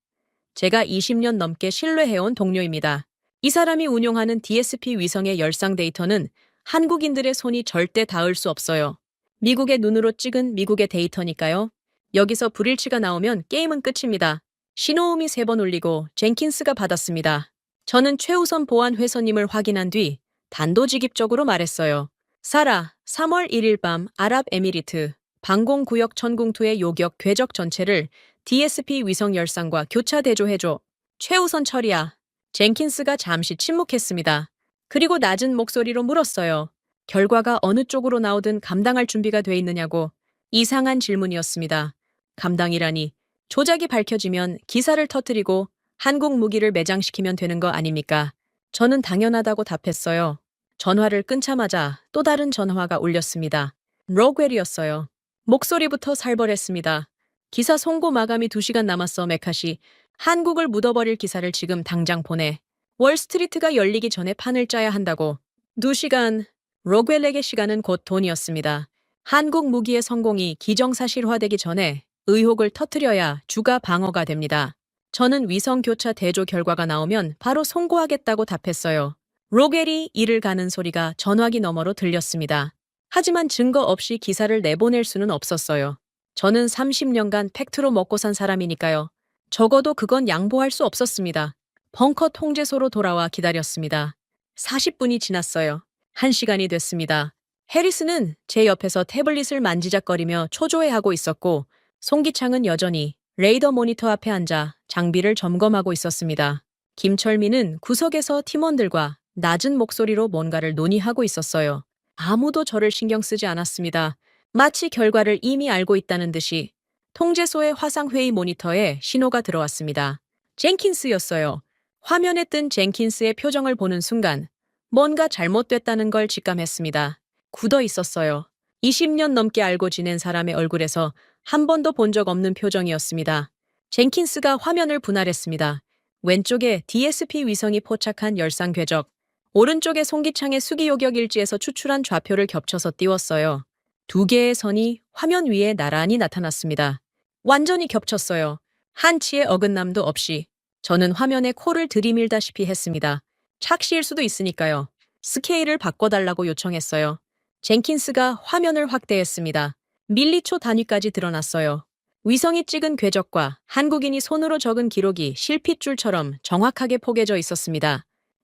제가 20년 넘게 신뢰해온 동료입니다. 이 사람이 운용하는 DSP 위성의 열상 데이터는 한국인들의 손이 절대 닿을 수 없어요. 미국의 눈으로 찍은 미국의 데이터니까요. 여기서 불일치가 나오면 게임은 끝입니다. 신호음이 3번 울리고 젠킨스가 받았습니다. 저는 최우선 보안 회선님을 확인한 뒤 단도직입적으로 말했어요. 사라, 3월 1일 밤 아랍에미리트 방공구역 천궁투의 요격 궤적 전체를 DSP 위성 열상과 교차 대조해줘. 최우선 처리야. 젠킨스가 잠시 침묵했습니다. 그리고 낮은 목소리로 물었어요. 결과가 어느 쪽으로 나오든 감당할 준비가 돼 있느냐고. 이상한 질문이었습니다. 감당이라니. 조작이 밝혀지면 기사를 터뜨리고 한국 무기를 매장시키면 되는 거 아닙니까? 저는 당연하다고 답했어요. 전화를 끊자마자 또 다른 전화가 울렸습니다. 로그웰이었어요. 목소리부터 살벌했습니다. 기사 송고 마감이 2시간 남았어, 메카시. 한국을 묻어버릴 기사를 지금 당장 보내. 월스트리트가 열리기 전에 판을 짜야 한다고. 2시간. 로그웰에게 시간은 곧 돈이었습니다. 한국 무기의 성공이 기정사실화되기 전에 의혹을 터뜨려야 주가 방어가 됩니다. 저는 위성 교차 대조 결과가 나오면 바로 송고하겠다고 답했어요. 로겔이 이를 가는 소리가 전화기 너머로 들렸습니다. 하지만 증거 없이 기사를 내보낼 수는 없었어요. 저는 30년간 팩트로 먹고 산 사람이니까요. 적어도 그건 양보할 수 없었습니다. 벙커 통제소로 돌아와 기다렸습니다. 40분이 지났어요. 1시간이 됐습니다. 해리스는 제 옆에서 태블릿을 만지작거리며 초조해하고 있었고, 송기창은 여전히 레이더 모니터 앞에 앉아 장비를 점검하고 있었습니다. 김철민은 구석에서 팀원들과 낮은 목소리로 뭔가를 논의하고 있었어요. 아무도 저를 신경 쓰지 않았습니다. 마치 결과를 이미 알고 있다는 듯이 통제소의 화상회의 모니터에 신호가 들어왔습니다. 젠킨스였어요. 화면에 뜬 젠킨스의 표정을 보는 순간 뭔가 잘못됐다는 걸 직감했습니다. 굳어 있었어요. 20년 넘게 알고 지낸 사람의 얼굴에서 한 번도 본 적 없는 표정이었습니다. 젠킨스가 화면을 분할했습니다. 왼쪽에 DSP 위성이 포착한 열상 궤적, 오른쪽에 송기창의 수기요격 일지에서 추출한 좌표를 겹쳐서 띄웠어요. 두 개의 선이 화면 위에 나란히 나타났습니다. 완전히 겹쳤어요. 한치의 어긋남도 없이. 저는 화면에 코를 들이밀다시피 했습니다. 착시일 수도 있으니까요. 스케일을 바꿔달라고 요청했어요. 젠킨스가 화면을 확대했습니다. 밀리초 단위까지 드러났어요. 위성이 찍은 궤적과 한국인이 손으로 적은 기록이 실핏줄처럼 정확하게 포개져 있었습니다.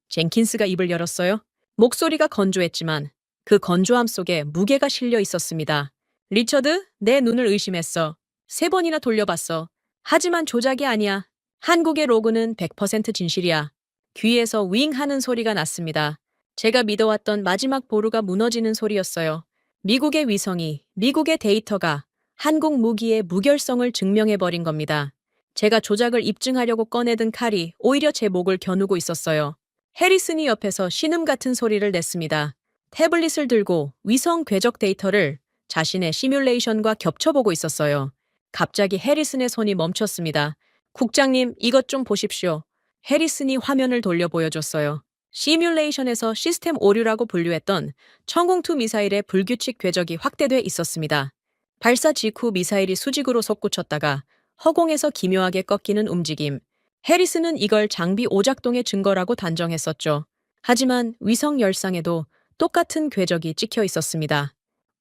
젠킨스가 입을 열었어요. 목소리가 건조했지만 그 건조함 속에 무게가 실려 있었습니다. 리처드, 내 눈을 의심했어. 3번이나 돌려봤어. 하지만 조작이 아니야. 한국의 로그는 100% 진실이야. 귀에서 윙 하는 소리가 났습니다. 제가 믿어왔던 마지막 보루가 무너지는 소리였어요. 미국의 위성이, 미국의 데이터가 한국 무기의 무결성을 증명해버린 겁니다. 제가 조작을 입증하려고 꺼내든 칼이 오히려 제 목을 겨누고 있었어요. 해리슨이 옆에서 신음 같은 소리를 냈습니다. 태블릿을 들고 위성 궤적 데이터를 자신의 시뮬레이션과 겹쳐보고 있었어요. 갑자기 해리슨의 손이 멈췄습니다. 국장님, 이것 좀 보십시오. 해리슨이 화면을 돌려 보여줬어요. 시뮬레이션에서 시스템 오류라고 분류했던 천공투 미사일의 불규칙 궤적이 확대돼 있었습니다. 발사 직후 미사일이 수직으로 솟구쳤다가 허공에서 기묘하게 꺾이는 움직임. 해리슨은 이걸 장비 오작동의 증거라고 단정했었죠. 하지만 위성 열상에도 똑같은 궤적이 찍혀 있었습니다.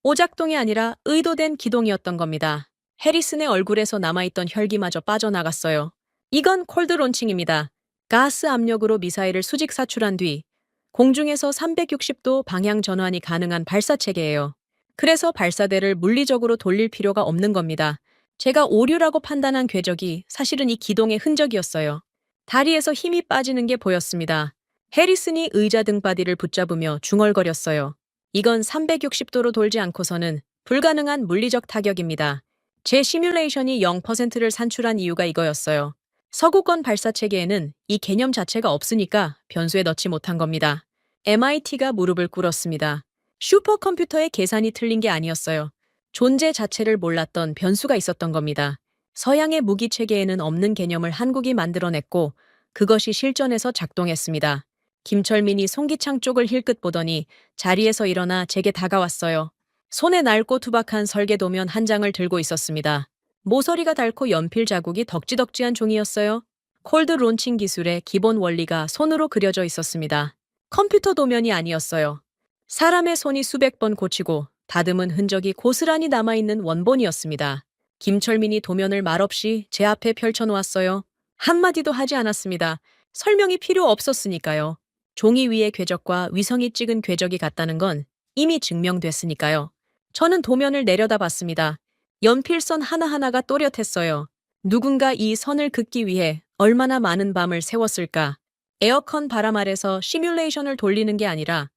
오작동이 아니라 의도된 기동이었던 겁니다. 해리슨의 얼굴에서 남아있던 혈기마저 빠져나갔어요. 이건 콜드 론칭입니다. 가스 압력으로 미사일을 수직 사출한 뒤 공중에서 360도 방향 전환이 가능한 발사 체계예요. 그래서 발사대를 물리적으로 돌릴 필요가 없는 겁니다. 제가 오류라고 판단한 궤적이 사실은 이 기동의 흔적이었어요. 다리에서 힘이 빠지는 게 보였습니다. 해리슨이 의자 등바디를 붙잡으며 중얼거렸어요. 이건 360도로 돌지 않고서는 불가능한 물리적 타격입니다. 제 시뮬레이션이 0%를 산출한 이유가 이거였어요. 서구권 발사 체계에는 이 개념 자체가 없으니까 변수에 넣지 못한 겁니다. MIT가 무릎을 꿇었습니다. 슈퍼컴퓨터의 계산이 틀린 게 아니었어요. 존재 자체를 몰랐던 변수가 있었던 겁니다. 서양의 무기 체계에는 없는 개념을 한국이 만들어냈고 그것이 실전에서 작동했습니다. 김철민이 송기창 쪽을 힐끗 보더니 자리에서 일어나 제게 다가왔어요. 손에 낡고 투박한 설계도면 한 장을 들고 있었습니다. 모서리가 닳고 연필 자국이 덕지덕지한 종이였어요. 콜드 론칭 기술의 기본 원리가 손으로 그려져 있었습니다. 컴퓨터 도면이 아니었어요. 사람의 손이 수백 번 고치고 다듬은 흔적이 고스란히 남아있는 원본이었습니다. 김철민이 도면을 말없이 제 앞에 펼쳐놓았어요. 한마디도 하지 않았습니다. 설명이 필요 없었으니까요. 종이 위의 궤적과 위성이 찍은 궤적이 같다는 건 이미 증명됐으니까요. 저는 도면을 내려다봤습니다. 연필선 하나하나가 또렷했어요. 누군가 이 선을 긋기 위해 얼마나 많은 밤을 새웠을까. 에어컨 바람 아래서 시뮬레이션을 돌리는 게 아니라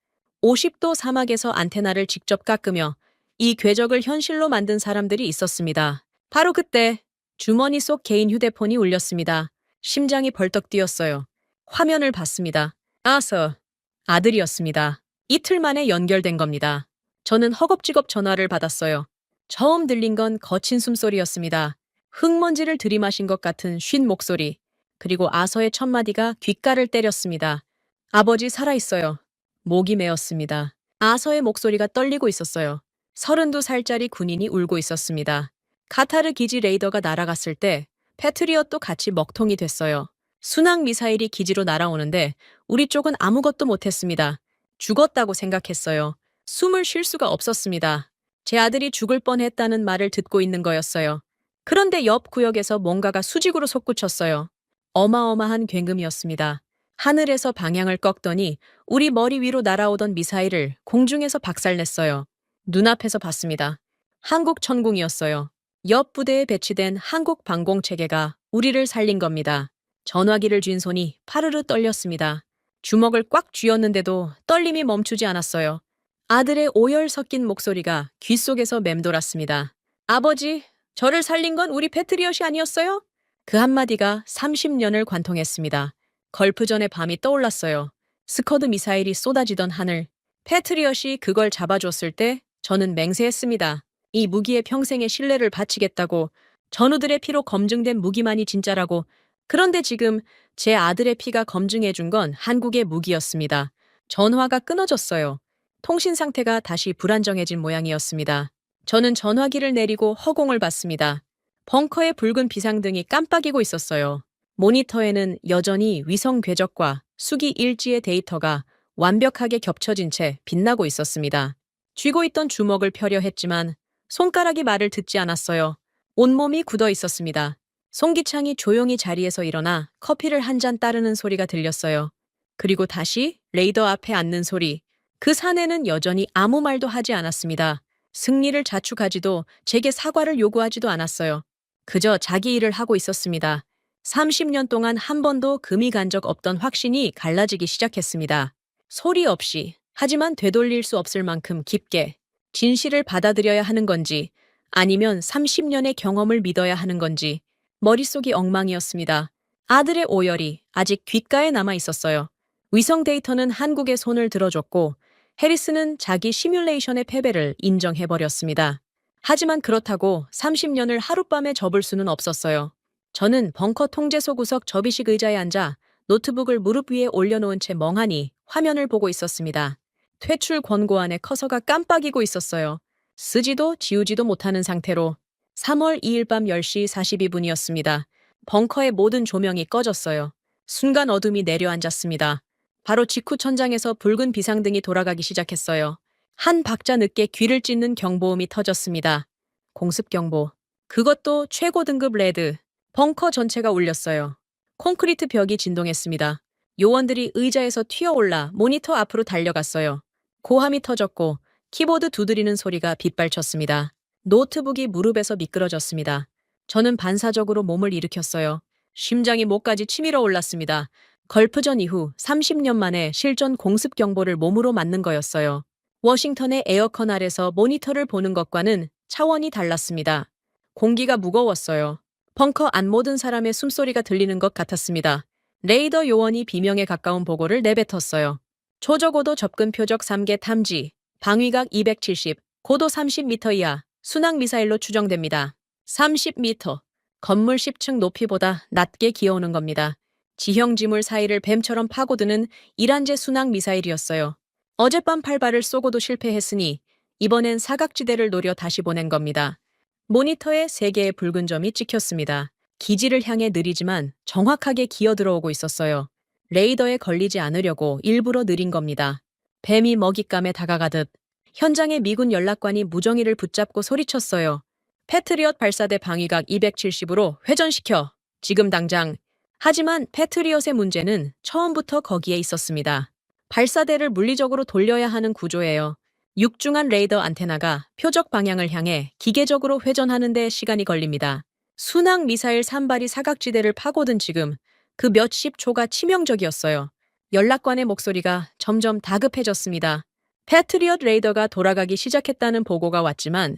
50도 사막에서 안테나를 직접 깎으며 이 궤적을 현실로 만든 사람들이 있었습니다. 바로 그때 주머니 속 개인 휴대폰이 울렸습니다. 심장이 벌떡 뛰었어요. 화면을 봤습니다. 아들이었습니다. 이틀 만에 연결된 겁니다. 저는 허겁지겁 전화를 받았어요. 처음 들린 건 거친 숨소리였습니다. 흙먼지를 들이마신 것 같은 쉰 목소리, 그리고 아서의 첫 마디가 귓가를 때렸습니다. 아버지 살아있어요. 목이 메었습니다. 아서의 목소리가 떨리고 있었어요. 32살짜리 군인이 울고 있었습니다. 카타르 기지 레이더가 날아갔을 때 패트리엇도 같이 먹통이 됐어요. 순항 미사일이 기지로 날아오는데 우리 쪽은 아무것도 못했습니다. 죽었다고 생각했어요. 숨을 쉴 수가 없었습니다. 제 아들이 죽을 뻔했다는 말을 듣고 있는 거였어요. 그런데 옆 구역에서 뭔가가 수직으로 솟구쳤어요. 어마어마한 굉음이었습니다. 하늘에서 방향을 꺾더니 우리 머리 위로 날아오던 미사일을 공중에서 박살냈어요. 눈앞에서 봤습니다. 한국 천궁이었어요. 옆 부대에 배치된 한국 방공 체계가 우리를 살린 겁니다. 전화기를 쥔 손이 파르르 떨렸습니다. 주먹을 꽉 쥐었는데도 떨림이 멈추지 않았어요. 아들의 오열 섞인 목소리가 귓속에서 맴돌았습니다. 아버지, 저를 살린 건 우리 패트리엇이 아니었어요? 그 한마디가 30년을 관통했습니다. 걸프전의 밤이 떠올랐어요. 스커드 미사일이 쏟아지던 하늘. 패트리엇이 그걸 잡아줬을 때 저는 맹세했습니다. 이 무기에 평생의 신뢰를 바치겠다고. 전우들의 피로 검증된 무기만이 진짜라고. 그런데 지금 제 아들의 피가 검증해준 건 한국의 무기였습니다. 전화가 끊어졌어요. 통신 상태가 다시 불안정해진 모양이었습니다. 저는 전화기를 내리고 허공을 봤습니다. 벙커의 붉은 비상등이 깜빡이고 있었어요. 모니터에는 여전히 위성 궤적과 수기 일지의 데이터가 완벽하게 겹쳐진 채 빛나고 있었습니다. 쥐고 있던 주먹을 펴려 했지만 손가락이 말을 듣지 않았어요. 온몸이 굳어 있었습니다. 송기창이 조용히 자리에서 일어나 커피를 한 잔 따르는 소리가 들렸어요. 그리고 다시 레이더 앞에 앉는 소리. 그 사내는 여전히 아무 말도 하지 않았습니다. 승리를 자축하지도 제게 사과를 요구하지도 않았어요. 그저 자기 일을 하고 있었습니다. 30년 동안 한 번도 금이 간 적 없던 확신이 갈라지기 시작했습니다. 소리 없이, 하지만 되돌릴 수 없을 만큼 깊게 진실을 받아들여야 하는 건지 아니면 30년의 경험을 믿어야 하는 건지 머릿속이 엉망이었습니다. 아들의 오열이 아직 귓가에 남아 있었어요. 위성 데이터는 한국의 손을 들어줬고 해리스는 자기 시뮬레이션의 패배를 인정해버렸습니다. 하지만 그렇다고 30년을 하룻밤에 접을 수는 없었어요. 저는 벙커 통제소 구석 접이식 의자에 앉아 노트북을 무릎 위에 올려놓은 채 멍하니 화면을 보고 있었습니다. 퇴출 권고안의 커서가 깜빡이고 있었어요. 쓰지도 지우지도 못하는 상태로 3월 2일 밤 10시 42분이었습니다. 벙커의 모든 조명이 꺼졌어요. 순간 어둠이 내려앉았습니다. 바로 직후 천장에서 붉은 비상등이 돌아가기 시작했어요. 한 박자 늦게 귀를 찢는 경보음이 터졌습니다. 공습경보. 그것도 최고 등급 레드. 벙커 전체가 울렸어요. 콘크리트 벽이 진동했습니다. 요원들이 의자에서 튀어올라 모니터 앞으로 달려갔어요. 고함이 터졌고 키보드 두드리는 소리가 빗발쳤습니다. 노트북이 무릎에서 미끄러졌습니다. 저는 반사적으로 몸을 일으켰어요. 심장이 목까지 치밀어 올랐습니다. 걸프전 이후 30년 만에 실전 공습 경보를 몸으로 맞는 거였어요. 워싱턴의 에어컨 아래서 모니터를 보는 것과는 차원이 달랐습니다. 공기가 무거웠어요. 벙커 안 모든 사람의 숨소리가 들리는 것 같았습니다. 레이더 요원이 비명에 가까운 보고를 내뱉었어요. 초저고도 접근 표적 3개 탐지, 방위각 270, 고도 30m 이하, 순항 미사일로 추정됩니다. 30m, 건물 10층 높이보다 낮게 기어오는 겁니다. 지형 지물 사이를 뱀처럼 파고드는 이란제 순항 미사일이었어요. 어젯밤 8발을 쏘고도 실패했으니 이번엔 사각지대를 노려 다시 보낸 겁니다. 모니터에 3개의 붉은 점이 찍혔습니다. 기지를 향해 느리지만 정확하게 기어들어오고 있었어요. 레이더에 걸리지 않으려고 일부러 느린 겁니다. 뱀이 먹잇감에 다가가듯 현장의 미군 연락관이 무정의를 붙잡고 소리쳤어요. 패트리엇 발사대 방위각 270으로 회전시켜. 지금 당장. 하지만 패트리엇의 문제는 처음부터 거기에 있었습니다. 발사대를 물리적으로 돌려야 하는 구조예요. 육중한 레이더 안테나가 표적 방향을 향해 기계적으로 회전하는 데 시간이 걸립니다. 순항 미사일 3발이 사각지대를 파고든 지금 그 몇십 초가 치명적이었어요. 연락관의 목소리가 점점 다급해졌습니다. 패트리엇 레이더가 돌아가기 시작했다는 보고가 왔지만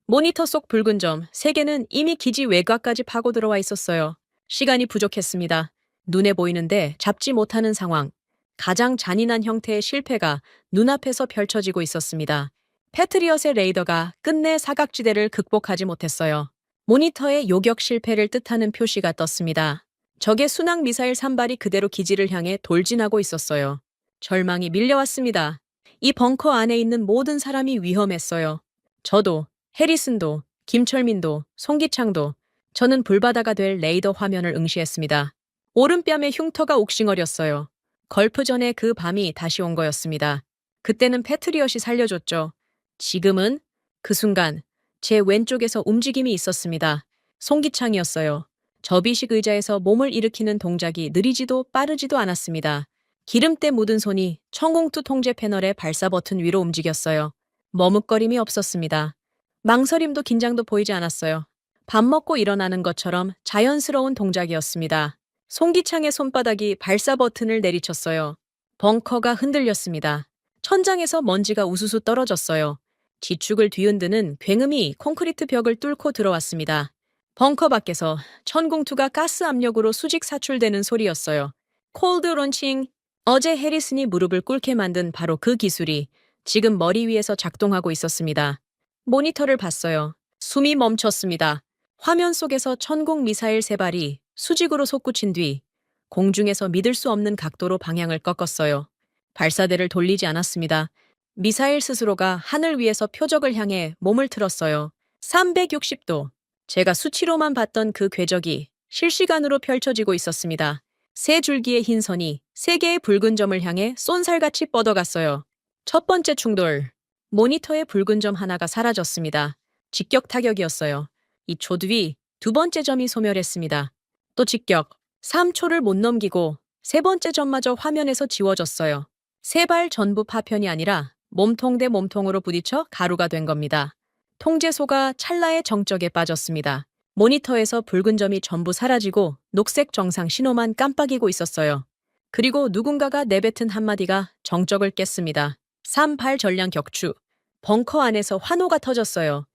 모니터 속 붉은 점 3개는 이미 기지 외곽까지 파고 들어와 있었어요. 시간이 부족했습니다. 눈에 보이는데 잡지 못하는 상황. 가장 잔인한 형태의 실패가 눈앞에서 펼쳐지고 있었습니다. 패트리엇의 레이더가 끝내 사각지대를 극복하지 못했어요. 모니터에 요격 실패를 뜻하는 표시가 떴습니다. 적의 순항 미사일 3발이 그대로 기지를 향해 돌진하고 있었어요. 절망이 밀려왔습니다. 이 벙커 안에 있는 모든 사람이 위험했어요. 저도, 해리슨도, 김철민도, 송기창도. 저는 불바다가 될 레이더 화면을 응시했습니다. 오른뺨에 흉터가 욱신거렸어요. 걸프 전에 그 밤이 다시 온 거였습니다. 그때는 패트리엇이 살려줬죠. 지금은 그 순간 제 왼쪽에서 움직임이 있었습니다. 송기창이었어요. 접이식 의자에서 몸을 일으키는 동작이 느리지도 빠르지도 않았습니다. 기름때 묻은 손이 청공투 통제 패널의 발사 버튼 위로 움직였어요. 머뭇거림이 없었습니다. 망설임도 긴장도 보이지 않았어요. 밥 먹고 일어나는 것처럼 자연스러운 동작이었습니다. 송기창의 손바닥이 발사 버튼을 내리쳤어요. 벙커가 흔들렸습니다. 천장에서 먼지가 우수수 떨어졌어요. 지축을 뒤흔드는 굉음이 콘크리트 벽을 뚫고 들어왔습니다. 벙커 밖에서 천공투가 가스 압력으로 수직 사출되는 소리였어요. 콜드 론칭. 어제 해리슨이 무릎을 꿇게 만든 바로 그 기술이 지금 머리 위에서 작동하고 있었습니다. 모니터를 봤어요. 숨이 멈췄습니다. 화면 속에서 천공 미사일 세 발이 수직으로 솟구친 뒤 공중에서 믿을 수 없는 각도로 방향을 꺾었어요. 발사대를 돌리지 않았습니다. 미사일 스스로가 하늘 위에서 표적을 향해 몸을 틀었어요. 360도. 제가 수치로만 봤던 그 궤적이 실시간으로 펼쳐지고 있었습니다. 세 줄기의 흰 선이 세 개의 붉은 점을 향해 쏜살같이 뻗어갔어요. 첫 번째 충돌. 모니터의 붉은 점 하나가 사라졌습니다. 직격 타격이었어요. 2초 뒤 두 번째 점이 소멸했습니다. 또 직격. 3초를 못 넘기고 세 번째 점마저 화면에서 지워졌어요. 세 발 전부 파편이 아니라 몸통 대 몸통으로 부딪혀 가루가 된 겁니다. 통제소가 찰나의 정적에 빠졌습니다. 모니터에서 붉은 점이 전부 사라지고 녹색 정상 신호만 깜빡이고 있었어요. 그리고 누군가가 내뱉은 한마디가 정적을 깼습니다. 3발 전량 격추. 벙커 안에서 환호가 터졌어요.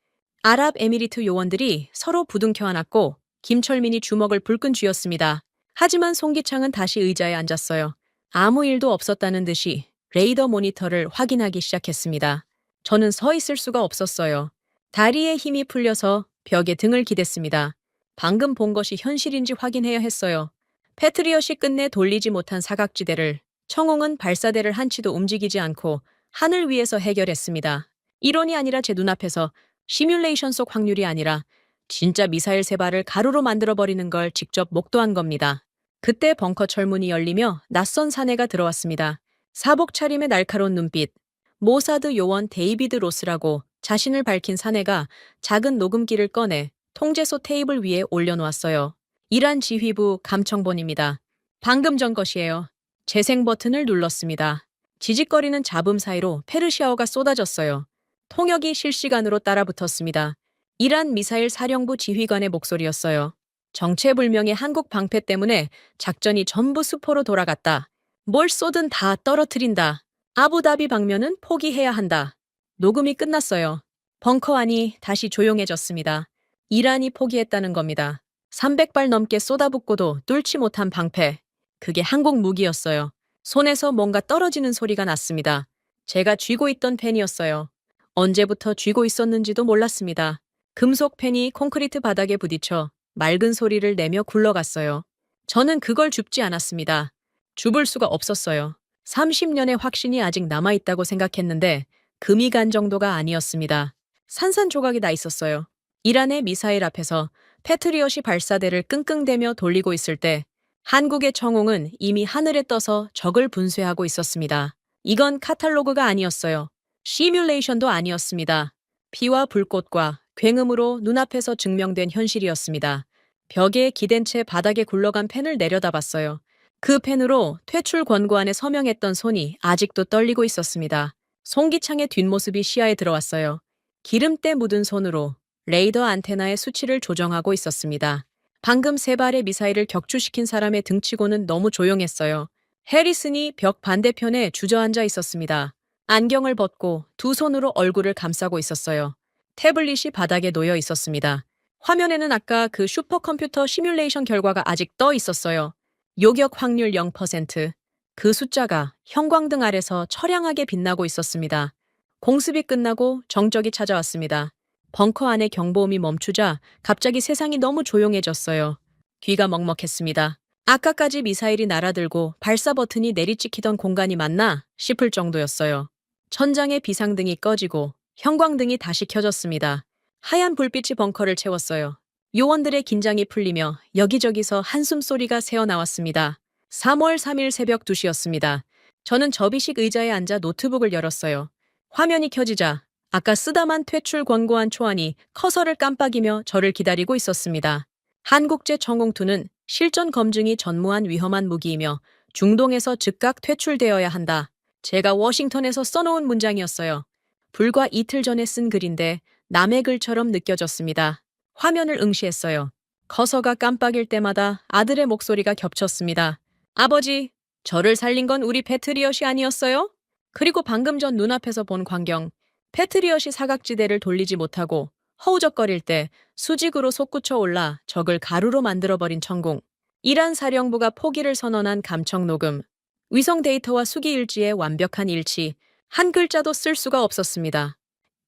아랍에미리트 요원들이 서로 부둥켜 안았고 김철민이 주먹을 불끈 쥐었습니다. 하지만 송기창은 다시 의자에 앉았어요. 아무 일도 없었다는 듯이 레이더 모니터를 확인하기 시작했습니다. 저는 서 있을 수가 없었어요. 다리에 힘이 풀려서 벽에 등을 기댔습니다. 방금 본 것이 현실인지 확인해야 했어요. 패트리엇이 끝내 돌리지 못한 사각지대를 청홍은 발사대를 한치도 움직이지 않고 하늘 위에서 해결했습니다. 이론이 아니라 제 눈앞에서 시뮬레이션 속 확률이 아니라 진짜 미사일 세 발을 가루로 만들어버리는 걸 직접 목도한 겁니다. 그때 벙커 철문이 열리며 낯선 사내가 들어왔습니다. 사복 차림의 날카로운 눈빛. 모사드 요원 데이비드 로스라고 자신을 밝힌 사내가 작은 녹음기를 꺼내 통제소 테이블 위에 올려놓았어요. 이란 지휘부 감청본입니다. 방금 전 것이에요. 재생 버튼을 눌렀습니다. 지직거리는 잡음 사이로 페르시아어가 쏟아졌어요. 통역이 실시간으로 따라붙었습니다. 이란 미사일 사령부 지휘관의 목소리였어요. 정체불명의 한국 방패 때문에 작전이 전부 수포로 돌아갔다. 뭘 쏘든 다 떨어뜨린다. 아부다비 방면은 포기해야 한다. 녹음이 끝났어요. 벙커 안이 다시 조용해졌습니다. 이란이 포기했다는 겁니다. 300발 넘게 쏟아붓고도 뚫지 못한 방패. 그게 한국 무기였어요. 손에서 뭔가 떨어지는 소리가 났습니다. 제가 쥐고 있던 펜이었어요. 언제부터 쥐고 있었는지도 몰랐습니다. 금속 펜이 콘크리트 바닥에 부딪혀 맑은 소리를 내며 굴러갔어요. 저는 그걸 줍지 않았습니다. 줍을 수가 없었어요. 30년의 확신이 아직 남아있다고 생각했는데 금이 간 정도가 아니었습니다. 산산조각이 나 있었어요. 이란의 미사일 앞에서 패트리엇이 발사대를 끙끙대며 돌리고 있을 때 한국의 청홍은 이미 하늘에 떠서 적을 분쇄하고 있었습니다. 이건 카탈로그가 아니었어요. 시뮬레이션도 아니었습니다. 피와 불꽃과 굉음으로 눈앞에서 증명된 현실이었습니다. 벽에 기댄 채 바닥에 굴러간 펜을 내려다봤어요. 그 펜으로 퇴출 권고안에 서명했던 손이 아직도 떨리고 있었습니다. 송기창의 뒷모습이 시야에 들어왔어요. 기름때 묻은 손으로 레이더 안테나의 수치를 조정하고 있었습니다. 방금 세 발의 미사일을 격추시킨 사람의 등치고는 너무 조용했어요. 해리슨이 벽 반대편에 주저앉아 있었습니다. 안경을 벗고 두 손으로 얼굴을 감싸고 있었어요. 태블릿이 바닥에 놓여 있었습니다. 화면에는 아까 그 슈퍼컴퓨터 시뮬레이션 결과가 아직 떠 있었어요. 요격 확률 0%. 그 숫자가 형광등 아래서 처량하게 빛나고 있었습니다. 공습이 끝나고 정적이 찾아왔습니다. 벙커 안의 경보음이 멈추자 갑자기 세상이 너무 조용해졌어요. 귀가 먹먹했습니다. 아까까지 미사일이 날아들고 발사 버튼이 내리찍히던 공간이 맞나 싶을 정도였어요. 천장의 비상등이 꺼지고 형광등이 다시 켜졌습니다. 하얀 불빛이 벙커를 채웠어요. 요원들의 긴장이 풀리며 여기저기서 한숨소리가 새어나왔습니다. 3월 3일 새벽 2시였습니다. 저는 접이식 의자에 앉아 노트북을 열었어요. 화면이 켜지자 아까 쓰다만 퇴출 권고안 초안이 커서를 깜빡이며 저를 기다리고 있었습니다. 한국제천공투는 실전 검증이 전무한 위험한 무기이며 중동에서 즉각 퇴출되어야 한다. 제가 워싱턴에서 써놓은 문장이었어요. 불과 이틀 전에 쓴 글인데 남의 글처럼 느껴졌습니다. 화면을 응시했어요. 커서가 깜빡일 때마다 아들의 목소리가 겹쳤습니다. 아버지, 저를 살린 건 우리 패트리엇이 아니었어요? 그리고 방금 전 눈앞에서 본 광경, 패트리엇이 사각지대를 돌리지 못하고 허우적거릴 때 수직으로 솟구쳐 올라 적을 가루로 만들어버린 천공. 이란 사령부가 포기를 선언한 감청 녹음. 위성 데이터와 수기 일지의 완벽한 일치. 한 글자도 쓸 수가 없었습니다.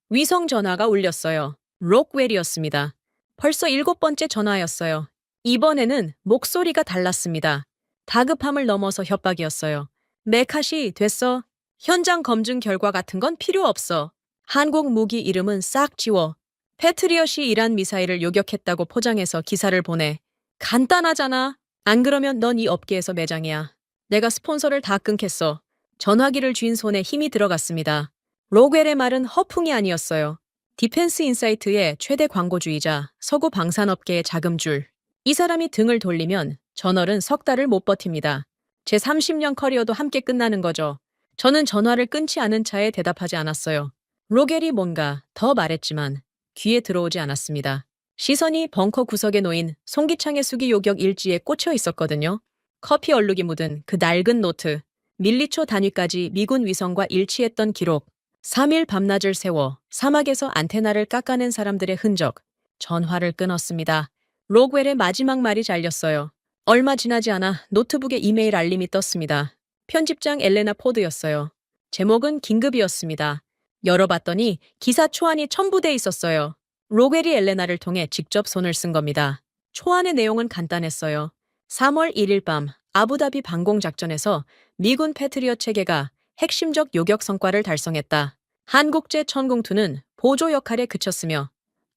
위성 전화가 울렸어요. 록웰이었습니다. 벌써 7번째 전화였어요. 이번에는 목소리가 달랐습니다. 다급함을 넘어서 협박이었어요. 메카시 됐어. 현장 검증 결과 같은 건 필요 없어. 한국 무기 이름은 싹 지워. 패트리엇이 이란 미사일을 요격했다고 포장해서 기사를 보내. 간단하잖아. 안 그러면 넌 이 업계에서 매장이야. 내가 스폰서를 다 끊겠어. 전화기를 쥔 손에 힘이 들어갔습니다. 로겔의 말은 허풍이 아니었어요. 디펜스 인사이트의 최대 광고주의자, 서구 방산업계의 자금줄. 이 사람이 등을 돌리면 저널은 석 달을 못 버팁니다. 제 30년 커리어도 함께 끝나는 거죠. 저는 전화를 끊지 않은 차에 대답하지 않았어요. 로겔이 뭔가 더 말했지만 귀에 들어오지 않았습니다. 시선이 벙커 구석에 놓인 송기창의 수기 요격 일지에 꽂혀 있었거든요. 커피 얼룩이 묻은 그 낡은 노트. 밀리초 단위까지 미군 위성과 일치했던 기록. 3일 밤낮을 세워 사막에서 안테나를 깎아낸 사람들의 흔적. 전화를 끊었습니다. 로그웰의 마지막 말이 잘렸어요. 얼마 지나지 않아 노트북에 이메일 알림이 떴습니다. 편집장 엘레나 포드였어요. 제목은 긴급이었습니다. 열어봤더니 기사 초안이 첨부돼 있었어요. 로겔이 엘레나를 통해 직접 손을 쓴 겁니다. 초안의 내용은 간단했어요. 3월 1일 밤 아부다비 방공작전에서 미군 패트리엇 체계가 핵심적 요격 성과를 달성했다. 한국제천공투는 보조 역할에 그쳤으며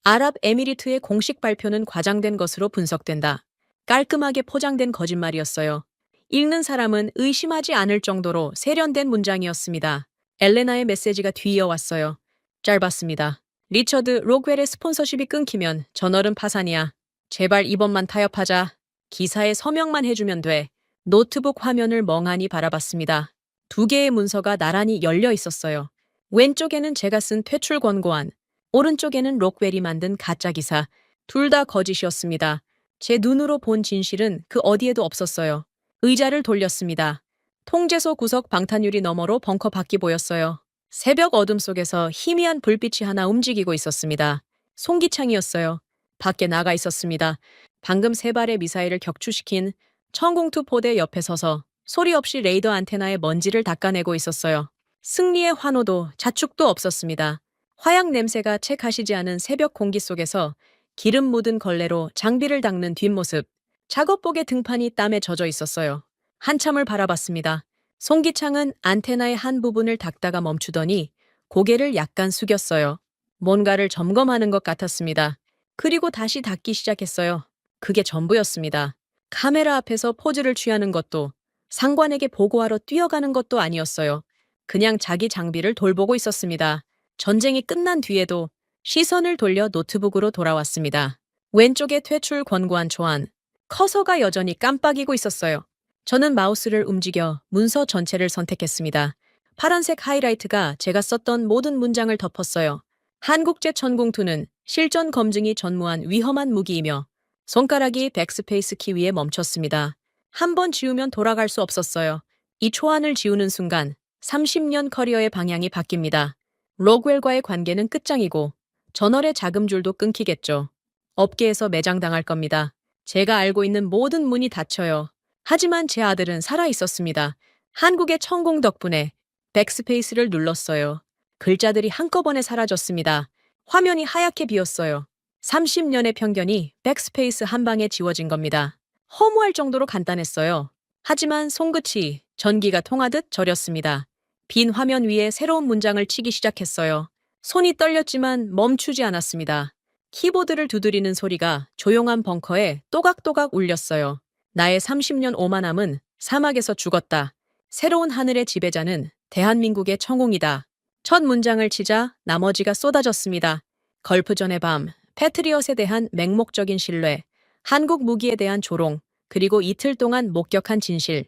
아랍에미리트의 공식 발표는 과장된 것으로 분석된다. 깔끔하게 포장된 거짓말이었어요. 읽는 사람은 의심하지 않을 정도로 세련된 문장이었습니다. 엘레나의 메시지가 뒤이어왔어요. 짧았습니다. 리처드 록웰의 스폰서십이 끊기면 저널은 파산이야. 제발 이번만 타협하자. 기사에 서명만 해주면 돼. 노트북 화면을 멍하니 바라봤습니다. 2개의 문서가 나란히 열려 있었어요. 왼쪽에는 제가 쓴 퇴출 권고안, 오른쪽에는 록웰이 만든 가짜 기사. 둘 다 거짓이었습니다. 제 눈으로 본 진실은 그 어디에도 없었어요. 의자를 돌렸습니다. 통제소 구석 방탄유리 너머로 벙커 밖이 보였어요. 새벽 어둠 속에서 희미한 불빛이 하나 움직이고 있었습니다. 송기창이었어요. 밖에 나가 있었습니다. 방금 3발의 미사일을 격추시킨 천공투 포대 옆에 서서 소리 없이 레이더 안테나의 먼지를 닦아내고 있었어요. 승리의 환호도 자축도 없었습니다. 화약 냄새가 채 가시지 않은 새벽 공기 속에서 기름 묻은 걸레로 장비를 닦는 뒷모습. 작업복의 등판이 땀에 젖어 있었어요. 한참을 바라봤습니다. 송기창은 안테나의 한 부분을 닦다가 멈추더니 고개를 약간 숙였어요. 뭔가를 점검하는 것 같았습니다. 그리고 다시 닦기 시작했어요. 그게 전부였습니다. 카메라 앞에서 포즈를 취하는 것도 상관에게 보고하러 뛰어가는 것도 아니었어요. 그냥 자기 장비를 돌보고 있었습니다. 전쟁이 끝난 뒤에도 시선을 돌려 노트북으로 돌아왔습니다. 왼쪽에 퇴출 권고안 초안. 커서가 여전히 깜빡이고 있었어요. 저는 마우스를 움직여 문서 전체를 선택했습니다. 파란색 하이라이트가 제가 썼던 모든 문장을 덮었어요. 한국제천공투는 실전 검증이 전무한 위험한 무기이며 손가락이 백스페이스 키 위에 멈췄습니다. 한 번 지우면 돌아갈 수 없었어요. 이 초안을 지우는 순간 30년 커리어의 방향이 바뀝니다. 록웰과의 관계는 끝장이고 저널의 자금줄도 끊기겠죠. 업계에서 매장당할 겁니다. 제가 알고 있는 모든 문이 닫혀요. 하지만 제 아들은 살아 있었습니다. 한국의 천공 덕분에 백스페이스를 눌렀어요. 글자들이 한꺼번에 사라졌습니다. 화면이 하얗게 비었어요. 30년의 편견이 백스페이스 한 방에 지워진 겁니다. 허무할 정도로 간단했어요. 하지만 손끝이 전기가 통하듯 저렸습니다. 빈 화면 위에 새로운 문장을 치기 시작했어요. 손이 떨렸지만 멈추지 않았습니다. 키보드를 두드리는 소리가 조용한 벙커에 또각또각 울렸어요. 나의 30년 오만함은 사막에서 죽었다. 새로운 하늘의 지배자는 대한민국의 청웅이다. 첫 문장을 치자 나머지가 쏟아졌습니다. 걸프전의 밤, 패트리엇에 대한 맹목적인 신뢰, 한국 무기에 대한 조롱, 그리고 이틀 동안 목격한 진실.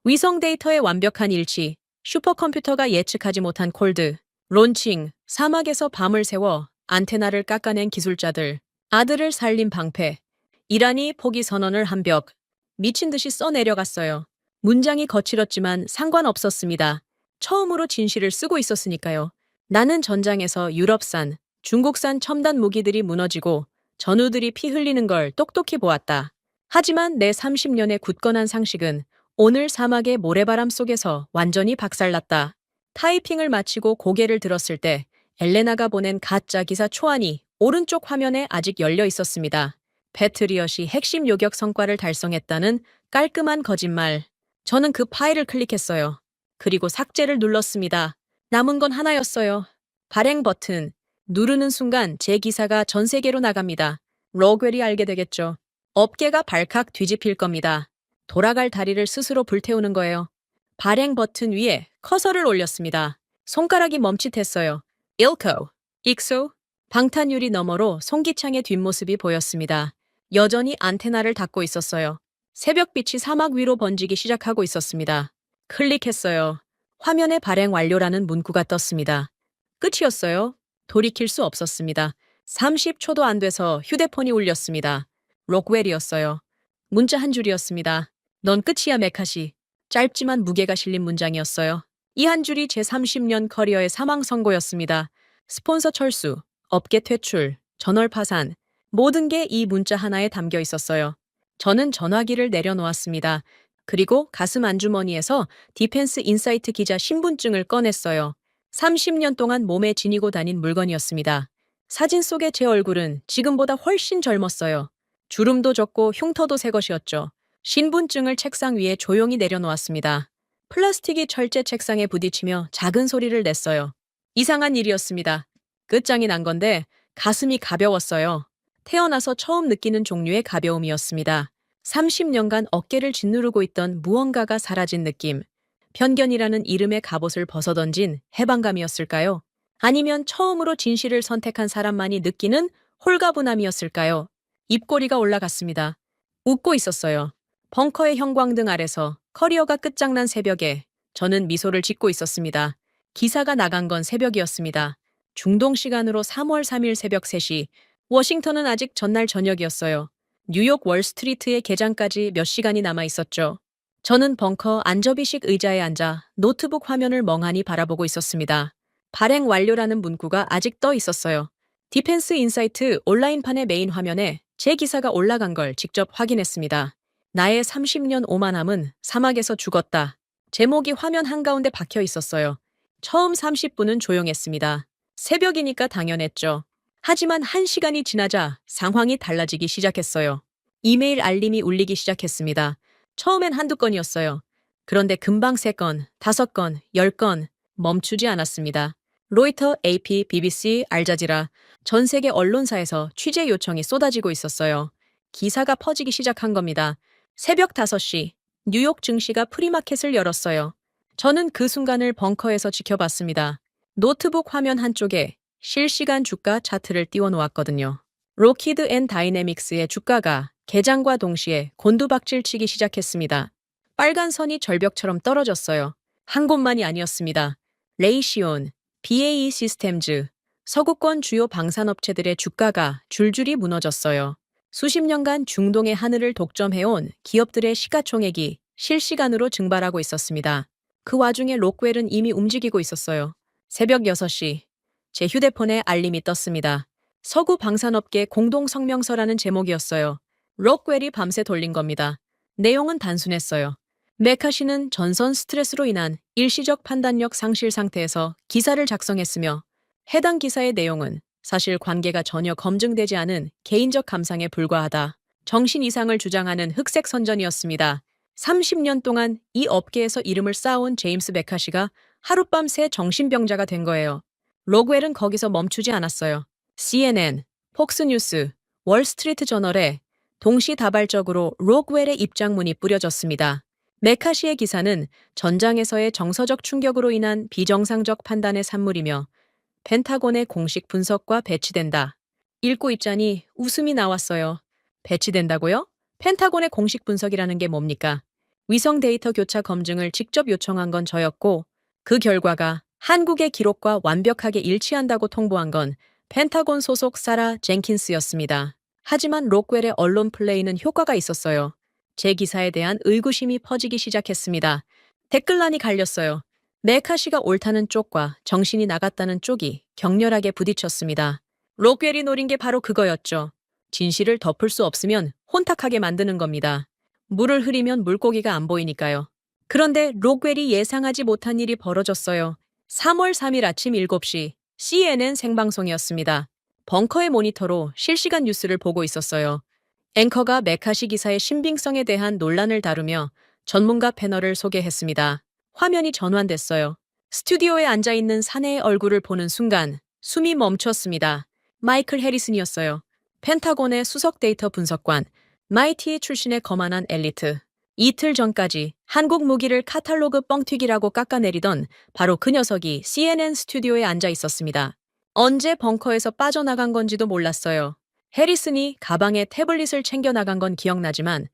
위성 데이터의 완벽한 일치, 슈퍼컴퓨터가 예측하지 못한 콜드, 론칭, 사막에서 밤을 새워 안테나를 깎아낸 기술자들, 아들을 살린 방패, 이란이 포기 선언을 한 벽, 미친 듯이 써내려갔어요. 문장이 거칠었지만 상관없었습니다. 처음으로 진실을 쓰고 있었으니까요. 나는 전장에서 유럽산, 중국산 첨단 무기들이 무너지고 전우들이 피 흘리는 걸 똑똑히 보았다. 하지만 내 30년의 굳건한 상식은 오늘 사막의 모래바람 속에서 완전히 박살났다. 타이핑을 마치고 고개를 들었을 때 엘레나가 보낸 가짜 기사 초안이 오른쪽 화면에 아직 열려 있었습니다. 패트리엇이 핵심 요격 성과를 달성했다는 깔끔한 거짓말. 저는 그 파일을 클릭했어요. 그리고 삭제를 눌렀습니다. 남은 건 하나였어요. 발행 버튼. 누르는 순간 제 기사가 전 세계로 나갑니다. 로그웰이 알게 되겠죠. 업계가 발칵 뒤집힐 겁니다. 돌아갈 다리를 스스로 불태우는 거예요. 발행 버튼 위에 커서를 올렸습니다. 손가락이 멈칫했어요. 일코, 익소, 방탄유리 너머로 송기창의 뒷모습이 보였습니다. 여전히 안테나를 닫고 있었어요. 새벽빛이 사막 위로 번지기 시작하고 있었습니다. 클릭했어요. 화면에 발행 완료라는 문구가 떴습니다. 끝이었어요. 돌이킬 수 없었습니다. 30초도 안 돼서 휴대폰이 울렸습니다. 록웰이었어요. 문자 한 줄이었습니다. 넌 끝이야, 메카시. 짧지만 무게가 실린 문장이었어요. 이 한 줄이 제 30년 커리어의 사망 선고였습니다. 스폰서 철수, 업계 퇴출, 저널 파산, 모든 게 이 문자 하나에 담겨 있었어요. 저는 전화기를 내려놓았습니다. 그리고 가슴 안주머니에서 디펜스 인사이트 기자 신분증을 꺼냈어요. 30년 동안 몸에 지니고 다닌 물건이었습니다. 사진 속의 제 얼굴은 지금보다 훨씬 젊었어요. 주름도 적고 흉터도 새 것이었죠. 신분증을 책상 위에 조용히 내려놓았습니다. 플라스틱이 철제 책상에 부딪히며 작은 소리를 냈어요. 이상한 일이었습니다. 끝장이 난 건데 가슴이 가벼웠어요. 태어나서 처음 느끼는 종류의 가벼움이었습니다. 30년간 어깨를 짓누르고 있던 무언가가 사라진 느낌. 편견이라는 이름의 갑옷을 벗어던진 해방감이었을까요? 아니면 처음으로 진실을 선택한 사람만이 느끼는 홀가분함이었을까요? 입꼬리가 올라갔습니다. 웃고 있었어요. 벙커의 형광등 아래서 커리어가 끝장난 새벽에 저는 미소를 짓고 있었습니다. 기사가 나간 건 새벽이었습니다. 중동 시간으로 3월 3일 새벽 3시, 워싱턴은 아직 전날 저녁이었어요. 뉴욕 월스트리트의 개장까지 몇 시간이 남아 있었죠. 저는 벙커 안저비식 의자에 앉아 노트북 화면을 멍하니 바라보고 있었습니다. 발행 완료라는 문구가 아직 떠 있었어요. 디펜스 인사이트 온라인판의 메인 화면에 제 기사가 올라간 걸 직접 확인했습니다. 나의 30년 오만함은 사막에서 죽었다. 제목이 화면 한가운데 박혀 있었어요. 처음 30분은 조용했습니다. 새벽이니까 당연했죠. 하지만 1시간이 지나자 상황이 달라지기 시작했어요. 이메일 알림이 울리기 시작했습니다. 처음엔 한두 건이었어요. 그런데 금방 3건, 5건, 10건 멈추지 않았습니다. 로이터, AP, BBC, 알자지라 전 세계 언론사에서 취재 요청이 쏟아지고 있었어요. 기사가 퍼지기 시작한 겁니다. 새벽 5시, 뉴욕 증시가 프리마켓을 열었어요. 저는 그 순간을 벙커에서 지켜봤습니다. 노트북 화면 한쪽에 실시간 주가 차트를 띄워놓았거든요. 로키드 앤 다이내믹스의 주가가 개장과 동시에 곤두박질치기 시작했습니다. 빨간 선이 절벽처럼 떨어졌어요. 한 곳만이 아니었습니다. 레이시온, BAE 시스템즈, 서구권 주요 방산업체들의 주가가 줄줄이 무너졌어요. 수십 년간 중동의 하늘을 독점해온 기업들의 시가총액이 실시간으로 증발하고 있었습니다. 그 와중에 록웰은 이미 움직이고 있었어요. 새벽 6시, 제 휴대폰에 알림이 떴습니다. 서구 방산업계 공동성명서라는 제목이었어요. 록웰이 밤새 돌린 겁니다. 내용은 단순했어요. 메카시는 전선 스트레스로 인한 일시적 판단력 상실 상태에서 기사를 작성했으며 해당 기사의 내용은 사실 관계가 전혀 검증되지 않은 개인적 감상에 불과하다. 정신 이상을 주장하는 흑색 선전이었습니다. 30년 동안 이 업계에서 이름을 쌓아온 제임스 메카시가 하룻밤새 정신병자가 된 거예요. 록웰은 거기서 멈추지 않았어요. CNN, 폭스뉴스, 월스트리트 저널에 동시다발적으로 록웰의 입장문이 뿌려졌습니다. 메카시의 기사는 전장에서의 정서적 충격으로 인한 비정상적 판단의 산물이며 펜타곤의 공식 분석과 배치된다. 읽고 있자니 웃음이 나왔어요. 배치된다고요? 펜타곤의 공식 분석이라는 게 뭡니까? 위성 데이터 교차 검증을 직접 요청한 건 저였고 그 결과가 한국의 기록과 완벽하게 일치한다고 통보한 건 펜타곤 소속 사라 젠킨스였습니다. 하지만 록웰의 언론 플레이는 효과가 있었어요. 제 기사에 대한 의구심이 퍼지기 시작했습니다. 댓글란이 갈렸어요. 메카시가 옳다는 쪽과 정신이 나갔다는 쪽이 격렬하게 부딪혔습니다. 록웰이 노린 게 바로 그거였죠. 진실을 덮을 수 없으면 혼탁하게 만드는 겁니다. 물을 흐리면 물고기가 안 보이니까요. 그런데 록웰이 예상하지 못한 일이 벌어졌어요. 3월 3일 아침 7시 CNN 생방송이었습니다. 벙커의 모니터로 실시간 뉴스를 보고 있었어요. 앵커가 메카시 기사의 신빙성에 대한 논란을 다루며 전문가 패널을 소개했습니다. 화면이 전환됐어요. 스튜디오에 앉아있는 사내의 얼굴을 보는 순간 숨이 멈췄습니다. 마이클 해리슨이었어요. 펜타곤의 수석 데이터 분석관, 마이티 출신의 거만한 엘리트. 이틀 전까지 한국 무기를 카탈로그 뻥튀기라고 깎아내리던 바로 그 녀석이 CNN 스튜디오에 앉아 있었습니다. 언제 벙커에서 빠져나간 건지도 몰랐어요. 해리슨이 가방에 태블릿을 챙겨 나간 건 기억나지만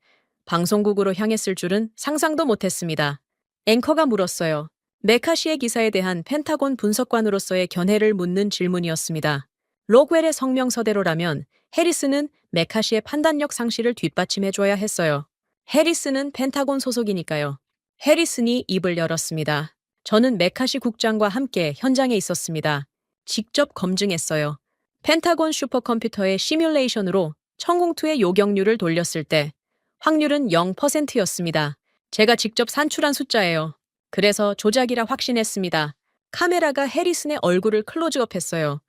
방송국으로 향했을 줄은 상상도 못했습니다. 앵커가 물었어요. 메카시의 기사에 대한 펜타곤 분석관으로서의 견해를 묻는 질문이었습니다. 록웰의 성명서대로라면 해리슨은 메카시의 판단력 상실을 뒷받침해줘야 했어요. 해리슨은 펜타곤 소속이니까요. 해리슨이 입을 열었습니다. 저는 메카시 국장과 함께 현장에 있었습니다. 직접 검증했어요. 펜타곤 슈퍼컴퓨터의 시뮬레이션으로 천공투의 요격률을 돌렸을 때 확률은 0%였습니다. 제가 직접 산출한 숫자예요. 그래서 조작이라 확신했습니다. 카메라가 해리슨의 얼굴을 클로즈업했어요.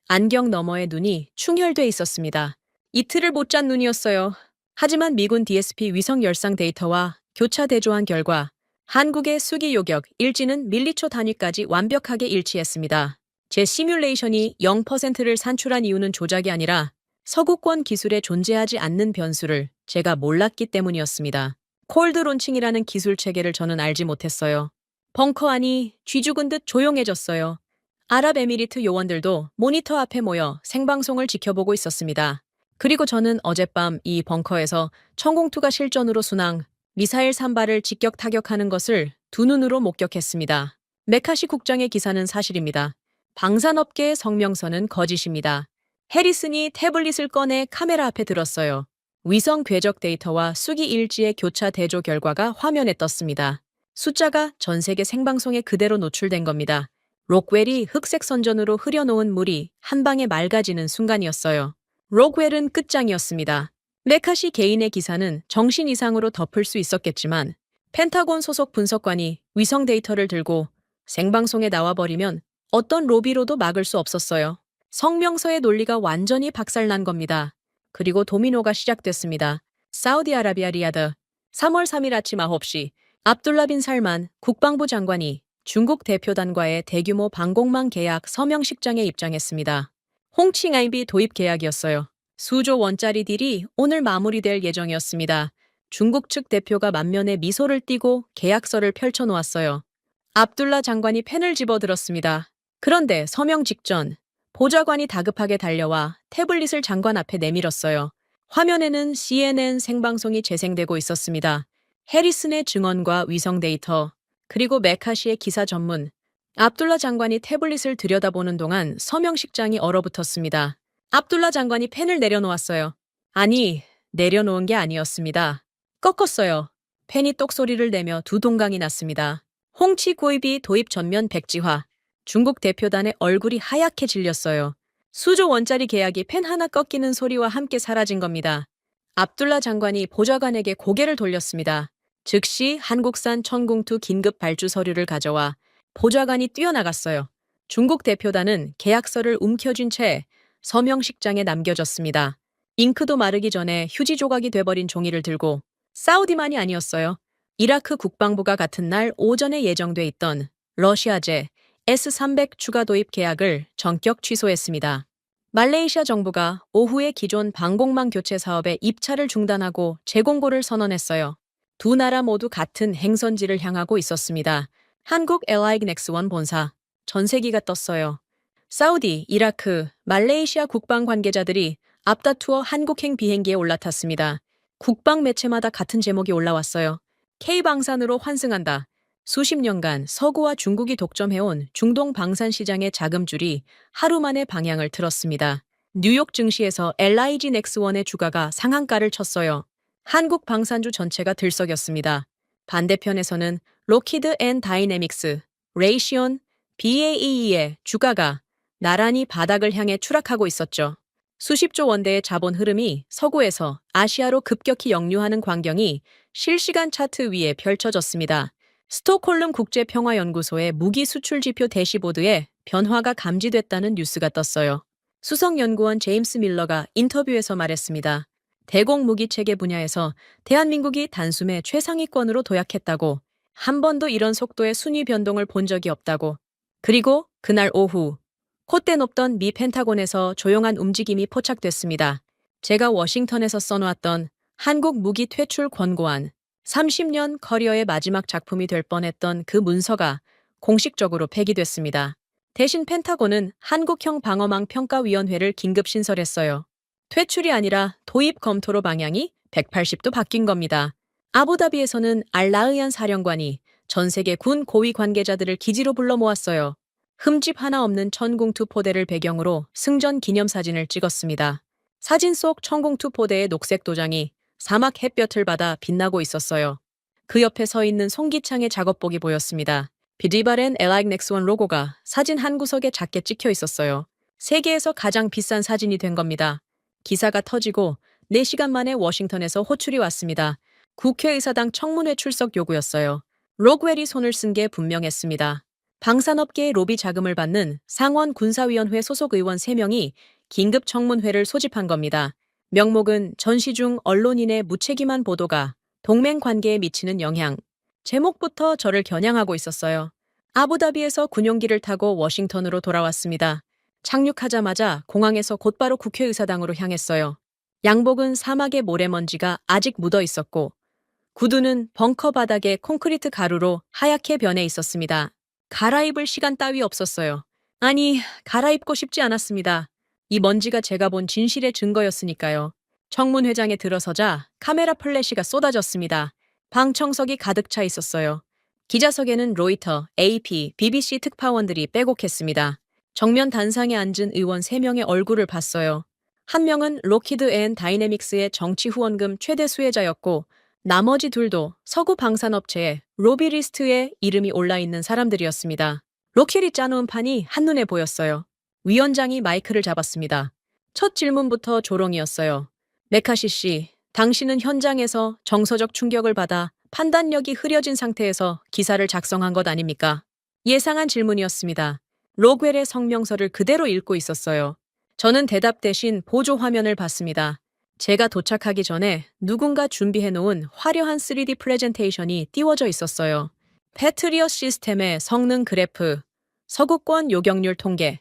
안경 너머의 눈이 충혈돼 있었습니다. 이틀을 못 잔 눈이었어요. 하지만 미군 DSP 위성 열상 데이터와 교차 대조한 결과 한국의 수기 요격 일지는 밀리초 단위까지 완벽하게 일치했습니다. 제 시뮬레이션이 0%를 산출한 이유는 조작이 아니라 서구권 기술에 존재하지 않는 변수를 제가 몰랐기 때문이었습니다. 콜드 론칭이라는 기술 체계를 저는 알지 못했어요. 벙커 안이 쥐죽은 듯 조용해졌어요. 아랍에미리트 요원들도 모니터 앞에 모여 생방송을 지켜보고 있었습니다. 그리고 저는 어젯밤 이 벙커에서 천공투가 실전으로 순항, 미사일 3발을 직격 타격하는 것을 두 눈으로 목격했습니다. 메카시 국장의 기사는 사실입니다. 방산업계의 성명서는 거짓입니다. 해리슨이 태블릿을 꺼내 카메라 앞에 들었어요. 위성 궤적 데이터와 수기 일지의 교차 대조 결과가 화면에 떴습니다. 숫자가 전 세계 생방송에 그대로 노출된 겁니다. 록웰이 흑색 선전으로 흐려놓은 물이 한 방에 맑아지는 순간이었어요. 록웰은 끝장이었습니다. 메카시 개인의 기사는 정신 이상으로 덮을 수 있었겠지만 펜타곤 소속 분석관이 위성 데이터를 들고 생방송에 나와버리면 어떤 로비로도 막을 수 없었어요. 성명서의 논리가 완전히 박살난 겁니다. 그리고 도미노가 시작됐습니다. 사우디아라비아 리야드 3월 3일 아침 9시 압둘라 빈 살만 국방부 장관이 중국 대표단과의 대규모 방공망 계약 서명식장에 입장했습니다. 홍칭아이비 도입 계약이었어요. 수조 원짜리 딜이 오늘 마무리될 예정이었습니다. 중국 측 대표가 만면에 미소를 띠고 계약서를 펼쳐놓았어요. 압둘라 장관이 펜을 집어들었습니다. 그런데 서명 직전 보좌관이 다급하게 달려와 태블릿을 장관 앞에 내밀었어요. 화면에는 CNN 생방송이 재생되고 있었습니다. 해리슨의 증언과 위성 데이터, 그리고 메카시의 기사 전문. 압둘라 장관이 태블릿을 들여다보는 동안 서명식장이 얼어붙었습니다. 압둘라 장관이 펜을 내려놓았어요. 아니, 내려놓은 게 아니었습니다. 꺾었어요. 펜이 똑소리를 내며 두 동강이 났습니다. 홍치 고입이 도입 전면 백지화. 중국 대표단의 얼굴이 하얗게 질렸어요. 수조 원짜리 계약이 펜 하나 꺾이는 소리와 함께 사라진 겁니다. 압둘라 장관이 보좌관에게 고개를 돌렸습니다. 즉시 한국산 천공투 긴급 발주 서류를 가져와 보좌관이 뛰어나갔어요. 중국 대표단은 계약서를 움켜쥔 채 서명식장에 남겨졌습니다. 잉크도 마르기 전에 휴지 조각이 돼버린 종이를 들고 사우디만이 아니었어요. 이라크 국방부가 같은 날 오전에 예정돼 있던 러시아제 S-300 추가 도입 계약을 전격 취소했습니다. 말레이시아 정부가 오후에 기존 방공망 교체 사업의 입찰을 중단하고 재공고를 선언했어요. 두 나라 모두 같은 행선지를 향하고 있었습니다. 한국 LIG 넥스원 본사, 전세기가 떴어요. 사우디, 이라크, 말레이시아 국방 관계자들이 앞다투어 한국행 비행기에 올라탔습니다. 국방 매체마다 같은 제목이 올라왔어요. K방산으로 환승한다. 수십 년간 서구와 중국이 독점해온 중동 방산 시장의 자금줄이 하루 만에 방향을 틀었습니다. 뉴욕 증시에서 LIG 넥스원의 주가가 상한가를 쳤어요. 한국 방산주 전체가 들썩였습니다. 반대편에서는 로키드 앤 다이내믹스, 레이시온, BAE의 주가가 나란히 바닥을 향해 추락하고 있었죠. 수십조 원대의 자본 흐름이 서구에서 아시아로 급격히 역류하는 광경이 실시간 차트 위에 펼쳐졌습니다. 스톡홀름 국제평화연구소의 무기 수출 지표 대시보드에 변화가 감지됐다는 뉴스가 떴어요. 수석연구원 제임스 밀러가 인터뷰에서 말했습니다. 대공 무기 체계 분야에서 대한민국이 단숨에 최상위권으로 도약했다고, 한 번도 이런 속도의 순위 변동을 본 적이 없다고. 그리고 그날 오후 콧대 높던 미 펜타곤에서 조용한 움직임이 포착됐습니다. 제가 워싱턴에서 써놓았던 한국 무기 퇴출 권고안, 30년 커리어의 마지막 작품이 될 뻔했던 그 문서가 공식적으로 폐기됐습니다. 대신 펜타곤은 한국형 방어망 평가위원회를 긴급 신설했어요. 퇴출이 아니라 도입 검토로 방향이 180도 바뀐 겁니다. 아부다비에서는 알라의안 사령관이 전 세계 군 고위 관계자들을 기지로 불러 모았어요. 흠집 하나 없는 천궁투 포대를 배경으로 승전 기념사진을 찍었습니다. 사진 속 천궁투 포대의 녹색 도장이 사막 햇볕을 받아 빛나고 있었어요. 그 옆에 서 있는 송기창의 작업복이 보였습니다. 비디바렌 LIG 넥스원 로고가 사진 한 구석에 작게 찍혀 있었어요. 세계에서 가장 비싼 사진이 된 겁니다. 기사가 터지고 4시간 만에 워싱턴에서 호출이 왔습니다. 국회의사당 청문회 출석 요구였어요. 로그웰이 손을 쓴 게 분명했습니다. 방산업계의 로비 자금을 받는 상원 군사위원회 소속 의원 3명이 긴급 청문회를 소집한 겁니다. 명목은 전시 중 언론인의 무책임한 보도가 동맹 관계에 미치는 영향. 제목부터 저를 겨냥하고 있었어요. 아부다비에서 군용기를 타고 워싱턴으로 돌아왔습니다. 착륙하자마자 공항에서 곧바로 국회의사당으로 향했어요. 양복은 사막의 모래먼지가 아직 묻어 있었고, 구두는 벙커 바닥에 콘크리트 가루로 하얗게 변해 있었습니다. 갈아입을 시간 따위 없었어요. 아니, 갈아입고 싶지 않았습니다. 이 먼지가 제가 본 진실의 증거였으니까요. 청문회장에 들어서자 카메라 플래시가 쏟아졌습니다. 방청석이 가득 차 있었어요. 기자석에는 로이터, AP, BBC 특파원들이 빼곡했습니다. 정면 단상에 앉은 의원 3명의 얼굴을 봤어요. 한 명은 로키드 앤 다이내믹스의 정치 후원금 최대 수혜자였고, 나머지 둘도 서구 방산업체의 로비 리스트에 이름이 올라있는 사람들이었습니다. 로킬이 짜놓은 판이 한눈에 보였어요. 위원장이 마이크를 잡았습니다. 첫 질문부터 조롱이었어요. 메카시 씨, 당신은 현장에서 정서적 충격을 받아 판단력이 흐려진 상태에서 기사를 작성한 것 아닙니까? 예상한 질문이었습니다. 로그웰의 성명서를 그대로 읽고 있었어요. 저는 대답 대신 보조 화면을 봤습니다. 제가 도착하기 전에 누군가 준비해놓은 화려한 3D 프레젠테이션이 띄워져 있었어요. 패트리엇 시스템의 성능 그래프, 서구권 요격률 통계,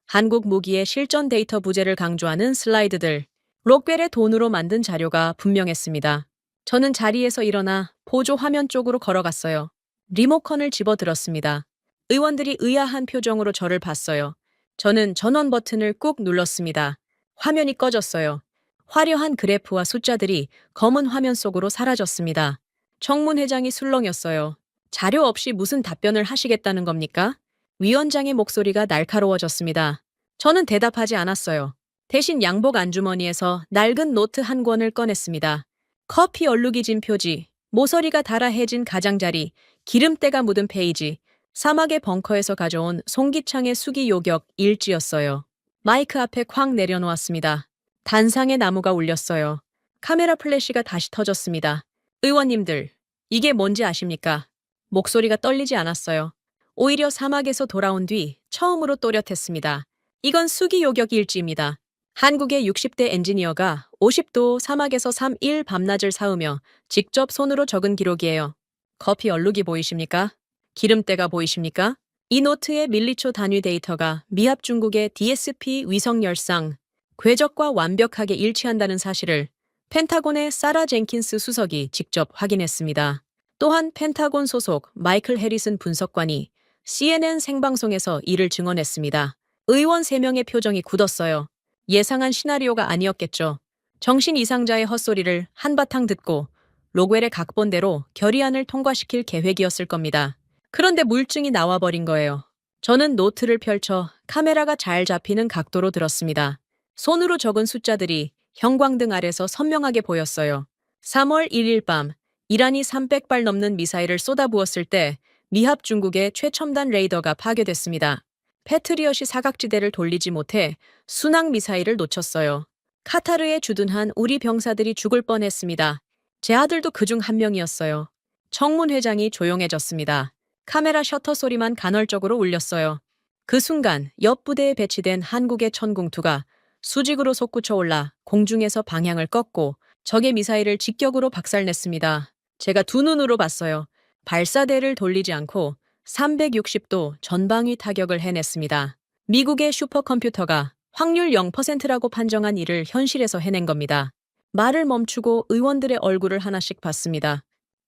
한국 무기의 실전 데이터 부재를 강조하는 슬라이드들, 록웰의 돈으로 만든 자료가 분명했습니다. 저는 자리에서 일어나 보조 화면 쪽으로 걸어갔어요. 리모컨을 집어들었습니다. 의원들이 의아한 표정으로 저를 봤어요. 저는 전원 버튼을 꾹 눌렀습니다. 화면이 꺼졌어요. 화려한 그래프와 숫자들이 검은 화면 속으로 사라졌습니다. 청문회장이 술렁였어요. 자료 없이 무슨 답변을 하시겠다는 겁니까? 위원장의 목소리가 날카로워졌습니다. 저는 대답하지 않았어요. 대신 양복 안주머니에서 낡은 노트 한 권을 꺼냈습니다. 커피 얼룩이 진 표지, 모서리가 달아해진 가장자리, 기름때가 묻은 페이지, 사막의 벙커에서 가져온 송기창의 수기 요격 일지였어요. 마이크 앞에 쾅 내려놓았습니다. 단상의 나무가 울렸어요. 카메라 플래시가 다시 터졌습니다. 의원님들, 이게 뭔지 아십니까? 목소리가 떨리지 않았어요. 오히려 사막에서 돌아온 뒤 처음으로 또렷했습니다. 이건 수기 요격 일지입니다. 한국의 60대 엔지니어가 50도 사막에서 3일 밤낮을 사으며 직접 손으로 적은 기록이에요. 커피 얼룩이 보이십니까? 기름때가 보이십니까? 이 노트의 밀리초 단위 데이터가 미합 중국의 DSP 위성 열상 궤적과 완벽하게 일치한다는 사실을 펜타곤의 사라 젠킨스 수석이 직접 확인했습니다. 또한 펜타곤 소속 마이클 해리슨 분석관이 CNN 생방송에서 이를 증언했습니다. 의원 3명의 표정이 굳었어요. 예상한 시나리오가 아니었겠죠. 정신 이상자의 헛소리를 한바탕 듣고 로웰의 각본대로 결의안을 통과시킬 계획이었을 겁니다. 그런데 물증이 나와버린 거예요. 저는 노트를 펼쳐 카메라가 잘 잡히는 각도로 들었습니다. 손으로 적은 숫자들이 형광등 아래서 선명하게 보였어요. 3월 1일 밤 이란이 300발 넘는 미사일을 쏟아부었을 때 미합 중국의 최첨단 레이더가 파괴됐습니다. 패트리엇이 사각지대를 돌리지 못해 순항 미사일을 놓쳤어요. 카타르에 주둔한 우리 병사들이 죽을 뻔했습니다. 제 아들도 그중 한 명이었어요. 청문 회장이 조용해졌습니다. 카메라 셔터 소리만 간헐적으로 울렸어요. 그 순간 옆 부대에 배치된 한국의 천궁2가 수직으로 솟구쳐 올라 공중에서 방향을 꺾고 적의 미사일을 직격으로 박살냈습니다. 제가 두 눈으로 봤어요. 발사대를 돌리지 않고 360도 전방위 타격을 해냈습니다. 미국의 슈퍼컴퓨터가 확률 0%라고 판정한 일을 현실에서 해낸 겁니다. 말을 멈추고 의원들의 얼굴을 하나씩 봤습니다.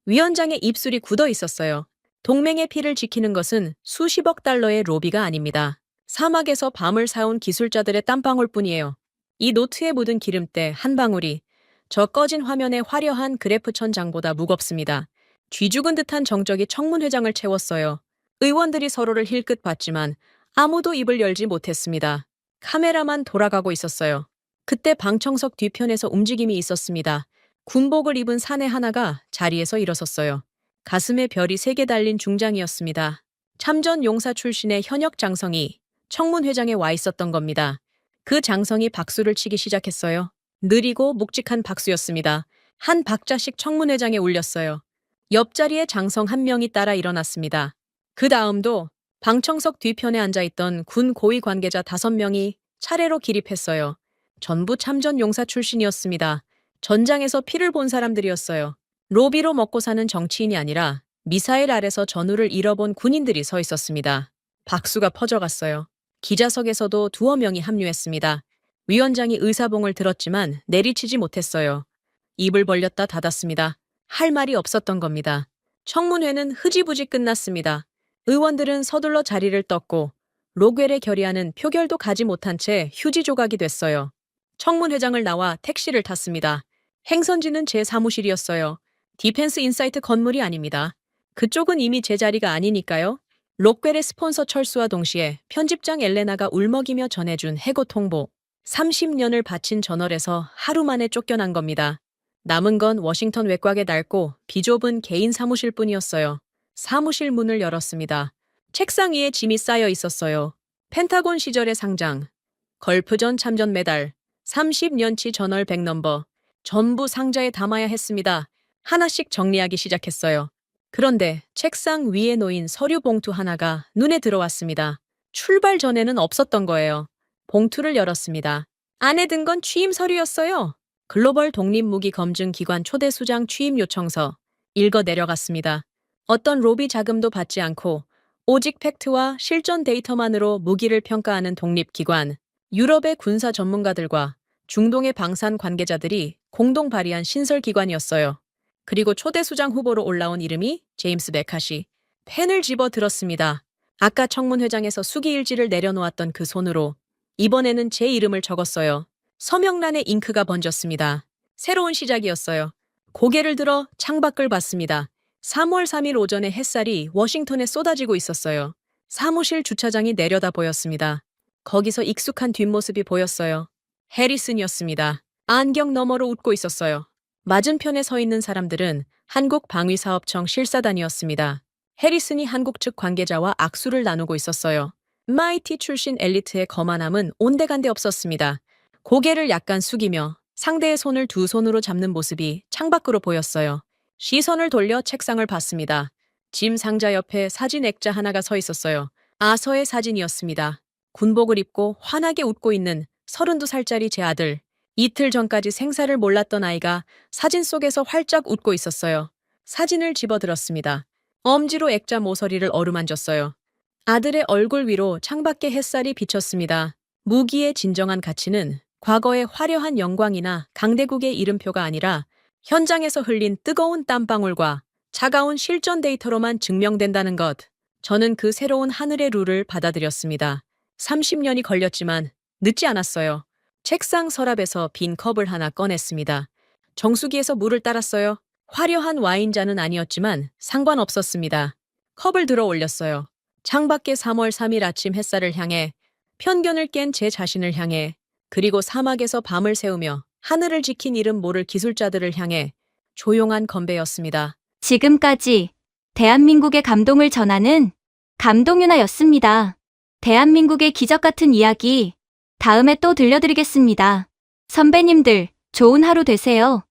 위원장의 입술이 굳어 있었어요. 동맹의 피를 지키는 것은 수십억 달러의 로비가 아닙니다. 사막에서 밤을 사온 기술자들의 땀방울뿐이에요. 이 노트에 묻은 기름때 한 방울이 저 꺼진 화면의 화려한 그래프 천장보다 무겁습니다. 쥐죽은 듯한 정적이 청문회장을 채웠어요. 의원들이 서로를 힐끗 봤지만 아무도 입을 열지 못했습니다. 카메라만 돌아가고 있었어요. 그때 방청석 뒤편에서 움직임이 있었습니다. 군복을 입은 사내 하나가 자리에서 일어섰어요. 가슴에 별이 3개 달린 중장이었습니다. 참전 용사 출신의 현역 장성이 청문회장에 와 있었던 겁니다. 그 장성이 박수를 치기 시작했어요. 느리고 묵직한 박수였습니다. 한 박자씩 청문회장에 울렸어요. 옆자리에 장성 한 명이 따라 일어났습니다. 그 다음도 방청석 뒤편에 앉아있던 군 고위 관계자 5명이 차례로 기립했어요. 전부 참전 용사 출신이었습니다. 전장에서 피를 본 사람들이었어요. 로비로 먹고 사는 정치인이 아니라 미사일 아래서 전우를 잃어본 군인들이 서 있었습니다. 박수가 퍼져갔어요. 기자석에서도 2명이 합류했습니다. 위원장이 의사봉을 들었지만 내리치지 못했어요. 입을 벌렸다 닫았습니다. 할 말이 없었던 겁니다. 청문회는 흐지부지 끝났습니다. 의원들은 서둘러 자리를 떴고 로겔의 결의안은 표결도 가지 못한 채 휴지 조각이 됐어요. 청문회장을 나와 택시를 탔습니다. 행선지는 제 사무실이었어요. 디펜스 인사이트 건물이 아닙니다. 그쪽은 이미 제 자리가 아니니까요. 록웰의 스폰서 철수와 동시에 편집장 엘레나가 울먹이며 전해준 해고 통보. 30년을 바친 저널에서 하루 만에 쫓겨난 겁니다. 남은 건 워싱턴 외곽의 낡고 비좁은 개인 사무실뿐이었어요. 사무실 문을 열었습니다. 책상 위에 짐이 쌓여 있었어요. 펜타곤 시절의 상장, 걸프전 참전 메달, 30년치 저널 100넘버, 전부 상자에 담아야 했습니다. 하나씩 정리하기 시작했어요. 그런데 책상 위에 놓인 서류 봉투 하나가 눈에 들어왔습니다. 출발 전에는 없었던 거예요. 봉투를 열었습니다. 안에 든 건 취임 서류였어요. 글로벌 독립무기검증기관 초대 수장 취임 요청서. 읽어 내려갔습니다. 어떤 로비 자금도 받지 않고 오직 팩트와 실전 데이터만으로 무기를 평가하는 독립기관, 유럽의 군사 전문가들과 중동의 방산 관계자들이 공동 발의한 신설기관이었어요. 그리고 초대 수장 후보로 올라온 이름이 제임스 메카시. 펜을 집어 들었습니다. 아까 청문회장에서 수기일지를 내려놓았던 그 손으로 이번에는 제 이름을 적었어요. 서명란에 잉크가 번졌습니다. 새로운 시작이었어요. 고개를 들어 창밖을 봤습니다. 3월 3일 오전에 햇살이 워싱턴에 쏟아지고 있었어요. 사무실 주차장이 내려다 보였습니다. 거기서 익숙한 뒷모습이 보였어요. 해리슨이었습니다. 안경 너머로 웃고 있었어요. 맞은편에 서 있는 사람들은 한국방위사업청 실사단이었습니다. 해리슨이 한국 측 관계자와 악수를 나누고 있었어요. MIT 출신 엘리트의 거만함은 온데간데 없었습니다. 고개를 약간 숙이며 상대의 손을 두 손으로 잡는 모습이 창밖으로 보였어요. 시선을 돌려 책상을 봤습니다. 짐 상자 옆에 사진 액자 하나가 서 있었어요. 아서의 사진이었습니다. 군복을 입고 환하게 웃고 있는 32살짜리 제 아들. 이틀 전까지 생사를 몰랐던 아이가 사진 속에서 활짝 웃고 있었어요. 사진을 집어들었습니다. 엄지로 액자 모서리를 어루만졌어요. 아들의 얼굴 위로 창밖의 햇살이 비쳤습니다. 무기의 진정한 가치는 과거의 화려한 영광이나 강대국의 이름표가 아니라 현장에서 흘린 뜨거운 땀방울과 차가운 실전 데이터로만 증명된다는 것. 저는 그 새로운 하늘의 룰을 받아들였습니다. 30년이 걸렸지만 늦지 않았어요. 책상 서랍에서 빈 컵을 하나 꺼냈습니다. 정수기에서 물을 따랐어요. 화려한 와인잔은 아니었지만 상관없었습니다. 컵을 들어 올렸어요. 창밖의 3월 3일 아침 햇살을 향해, 편견을 깬 제 자신을 향해, 그리고 사막에서 밤을 새우며 하늘을 지킨 이름 모를 기술자들을 향해 조용한 건배였습니다. 지금까지 대한민국의 감동을 전하는 감동윤아였습니다. 대한민국의 기적 같은 이야기 다음에 또 들려드리겠습니다. 선배님들, 좋은 하루 되세요.